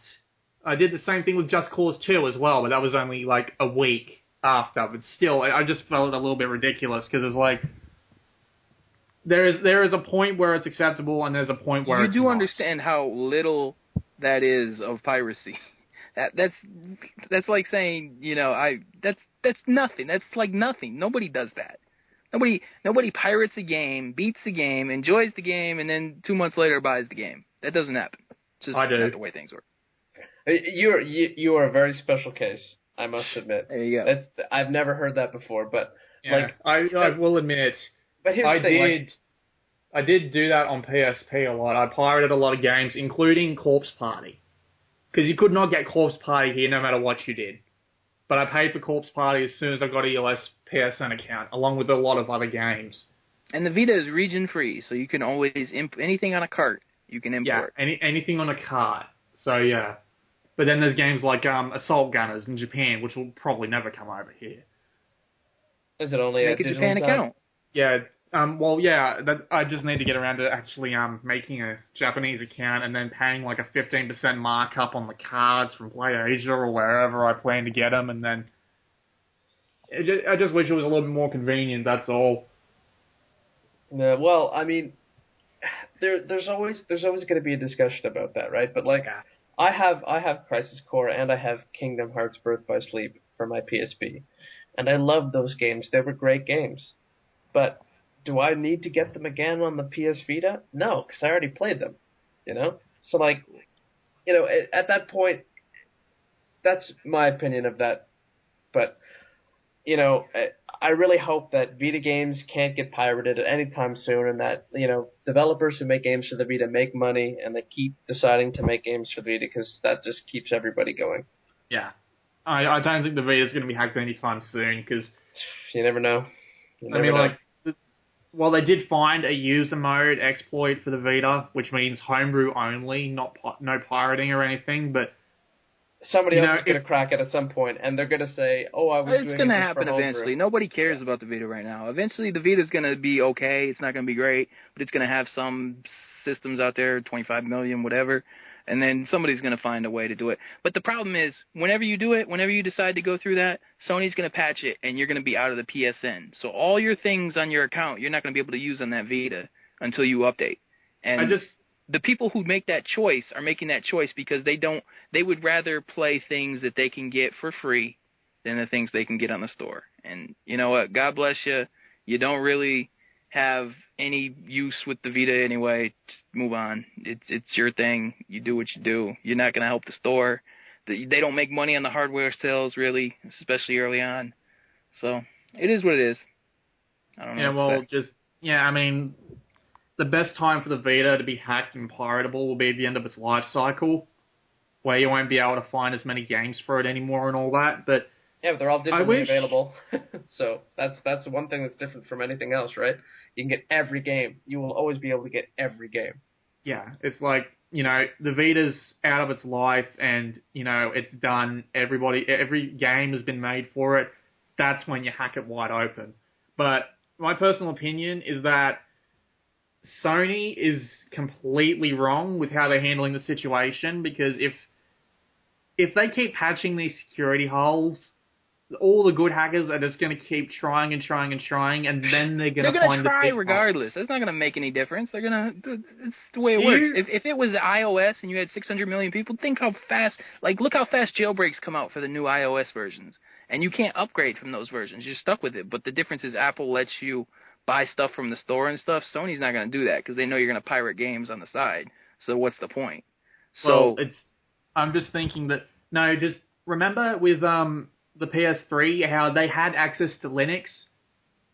I did the same thing with Just Cause 2 as well, but that was only like a week after. But still, I just felt a little bit ridiculous because it's like there is a point where it's acceptable, and there's a point where it's not. You do understand how little that is of piracy. That's like saying, that's nothing. That's like nothing. Nobody does that. Nobody pirates a game, beats a game, enjoys the game, and then 2 months later buys the game. That doesn't happen. It's just not the way things work. You are a very special case, I must admit. There you go. I've never heard that before, but I will admit, but here's the thing, I did do that on PSP a lot. I pirated a lot of games, including Corpse Party, because you could not get Corpse Party here no matter what you did. But I paid for Corpse Party as soon as I got a US PSN account, along with a lot of other games. And the Vita is region-free, so you can always anything on a cart, you can import. Yeah, anything on a cart. So, yeah. But then there's games like Assault Gunners in Japan, which will probably never come over here. Is it only Make a Japan account? Yeah. I just need to get around to actually making a Japanese account and then paying like a 15% markup on the cards from PlayAsia or wherever I plan to get them, and then I just wish it was a little bit more convenient. That's all. Yeah, well, I mean, there's always going to be a discussion about that, right? But like, I have Crisis Core and I have Kingdom Hearts Birth by Sleep for my PSP, and I loved those games. They were great games, but do I need to get them again on the PS Vita? No, because I already played them, So, like, at that point, that's my opinion of that. But, I really hope that Vita games can't get pirated at any time soon, and that, developers who make games for the Vita make money, and they keep deciding to make games for the Vita, because that just keeps everybody going. Yeah. I don't think the Vita's going to be hacked anytime soon, because... You never know. Well, they did find a user mode exploit for the Vita, which means homebrew only, no pirating or anything, but... Somebody else is going to crack it at some point, and they're going to say, I was doing it It's going to happen for eventually. Nobody cares about the Vita right now. Eventually, the Vita's going to be okay. It's not going to be great, but it's going to have some systems out there, 25 million, whatever, and then somebody's going to find a way to do it. But the problem is, whenever you do it, whenever you decide to go through that, Sony's going to patch it, and you're going to be out of the PSN. So all your things on your account, you're not going to be able to use on that Vita until you update. And the people who make that choice are making that choice because they would rather play things that they can get for free than the things they can get on the store. And you know what? God bless you. You don't really have any use with the Vita anyway. Just move on. It's your thing. You do what you do. You're not going to help the store. They don't make money on the hardware sales, really, especially early on. So it is what it is. I don't know. I mean... The best time for the Vita to be hacked and piratable will be at the end of its life cycle, where you won't be able to find as many games for it anymore and all that. But they're all digitally available. So that's the one thing that's different from anything else, right? You can get every game. You will always be able to get every game. Yeah, it's like, the Vita's out of its life and, it's done. Every game has been made for it. That's when you hack it wide open. But my personal opinion is that Sony is completely wrong with how they're handling the situation, because if they keep patching these security holes, all the good hackers are just going to keep trying and trying and trying, and then they're going to find the try regardless. That's not going to make any difference. They're going to. It's the way it works. If it was iOS and you had 600 million people, think how fast. Look how fast jailbreaks come out for the new iOS versions, and you can't upgrade from those versions. You're stuck with it. But the difference is Apple lets you buy stuff from the store and stuff. Sony's not going to do that because they know you're going to pirate games on the side. So what's the point? So well, I'm just thinking that just remember with the PS3 how they had access to Linux.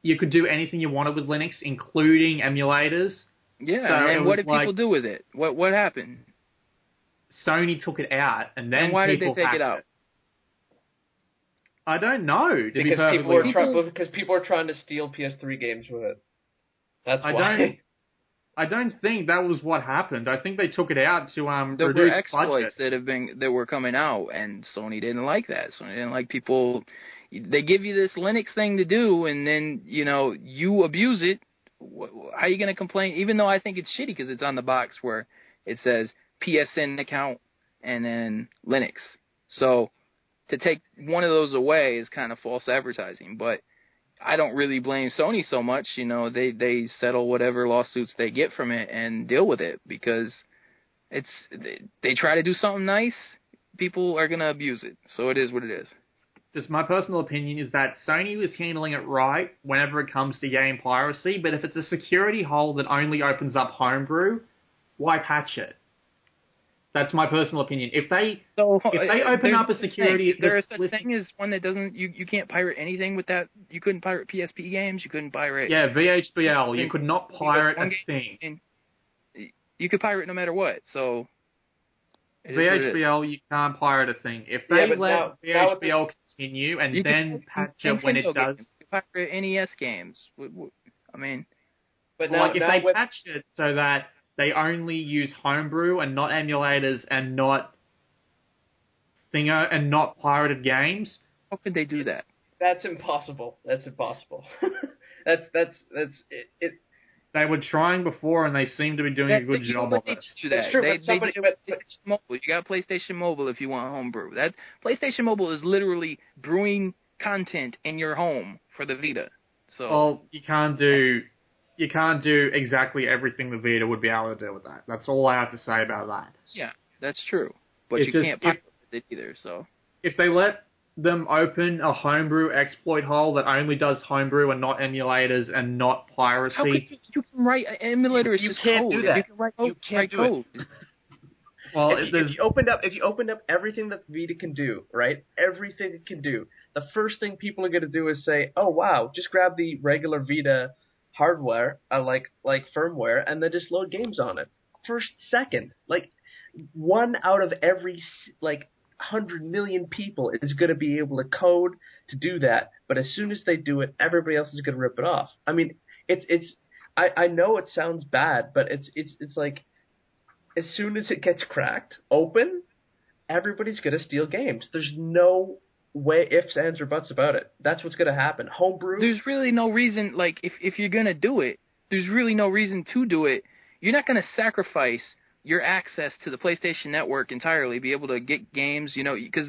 You could do anything you wanted with Linux, including emulators. Yeah, so and what did people do with it? What happened? Sony took it out, and then why did they take it out? I don't know. Because people are trying to steal PS3 games with it. That's why. I don't think that was what happened. I think they took it out to there reduce were exploits budget. that were coming out, and Sony didn't like that. Sony didn't like people. They give you this Linux thing to do, and then you abuse it. How are you going to complain? Even though I think it's shitty because it's on the box where it says PSN account and then Linux. So to take one of those away is kind of false advertising. But I don't really blame Sony so much. They settle whatever lawsuits they get from it and deal with it because they try to do something nice. People are going to abuse it. So it is what it is. Just my personal opinion is that Sony was handling it right whenever it comes to game piracy, but if it's a security hole that only opens up homebrew, why patch it? That's my personal opinion. If they open up a security... There is such thing as one that doesn't... You can't pirate anything with that. You couldn't pirate PSP games. You couldn't pirate... Yeah, VHBL. You could not pirate a thing. And you could pirate no matter what, so... VHBL, you can't pirate a thing. If they let VHBL continue and then patch it when it does... You can pirate NES games. I mean... But if they patch it so that they only use homebrew and not emulators and not pirated games... How could they do that? That's impossible. That's that's it. They were trying before, and they seem to be doing a good job of it. That's true, Mobile. You got PlayStation Mobile if you want homebrew. That PlayStation Mobile is literally brewing content in your home for the Vita. So, well, you can't do exactly everything the Vita would be able to do with that. That's all I have to say about that. Yeah, that's true. But you can't pirate it either. So, if they let them open a homebrew exploit hole that only does homebrew and not emulators and not piracy. How could you can write emulators? You can't do that. You can write code. You can't do it. Well, if you opened up everything that Vita can do, right? Everything it can do. The first thing people are going to do is say, "Oh wow, just grab the regular Vita hardware, like firmware, and then just load games on it." First, second, like 1 out of every 100 million people is going to be able to code to do that, but as soon as they do it, everybody else is going to rip it off. I mean, I know it sounds bad, but it's like as soon as it gets cracked open, everybody's going to steal games. There's no way, ifs, ands, or buts about it. That's what's going to happen. Homebrew. There's really no reason, if you're going to do it, there's really no reason to do it. You're not going to sacrifice your access to the PlayStation Network entirely, be able to get games, because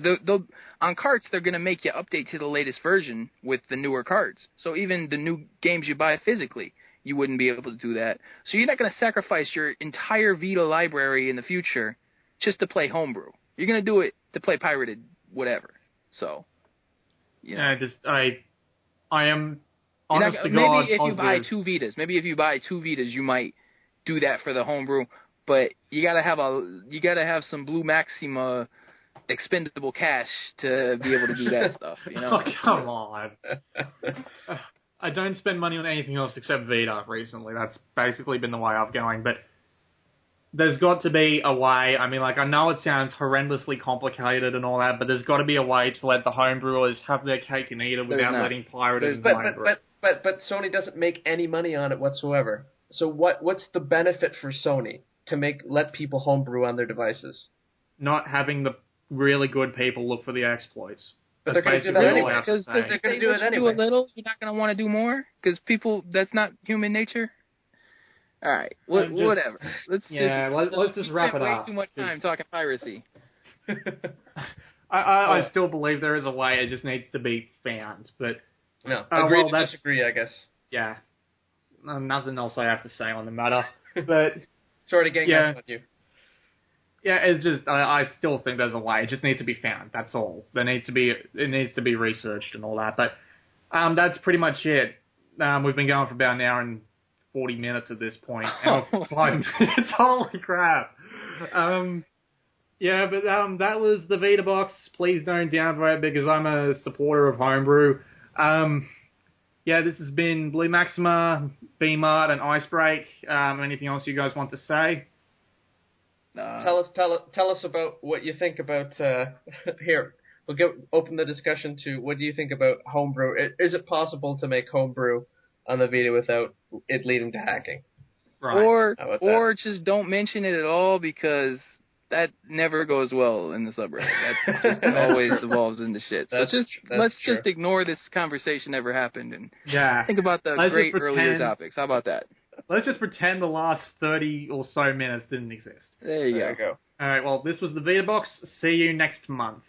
on carts they're going to make you update to the latest version with the newer carts. So even the new games you buy physically, you wouldn't be able to do that. So you're not going to sacrifice your entire Vita library in the future just to play homebrew. You're going to do it to play pirated whatever. So, I am honest to God. Maybe if you buy two Vitas, you might do that for the homebrew. But you gotta have some BlueMaxima expendable cash to be able to do that stuff. Oh, come on! I don't spend money on anything else except Vita recently. That's basically been the way I'm going. But there's got to be a way. I mean, I know it sounds horrendously complicated and all that, but there's got to be a way to let the homebrewers have their cake and eat it without letting pirates. But Sony doesn't make any money on it whatsoever. So what's the benefit for Sony to let people homebrew on their devices? Not having the really good people look for the exploits. But they're going to do that anyway. Because they're going to do it anyway. Do a little, you're not going to want to do more? Because that's not human nature? All right, whatever. Let's just wrap it up. Way too much time talking piracy. I still believe there is a way. It just needs to be found. But agree to disagree, I guess. Yeah. Nothing else I have to say on the matter. But sorry to get on you. Yeah, it's just I still think there's a way. It just needs to be found. That's all. It needs to be researched and all that. But that's pretty much it. We've been going for about an hour and 40 minutes at this point. Hour 5 minutes. Holy crap. Yeah, but that was the Vita box. Please don't downvote because I'm a supporter of homebrew. Yeah, this has been BlueMaxima, Bmart, and IceBreak. Anything else you guys want to say? Tell us about what you think about here. We'll open the discussion to what do you think about homebrew? Is it possible to make homebrew on the Vita without it leading to hacking? Right. Or just don't mention it at all because that never goes well in the subreddit. That just always evolves into shit. So let's just ignore this conversation ever happened and think about the great earlier topics. How about that? Let's just pretend the last 30 or so minutes didn't exist. There you go. All right, well, this was the Vita box. See you next month.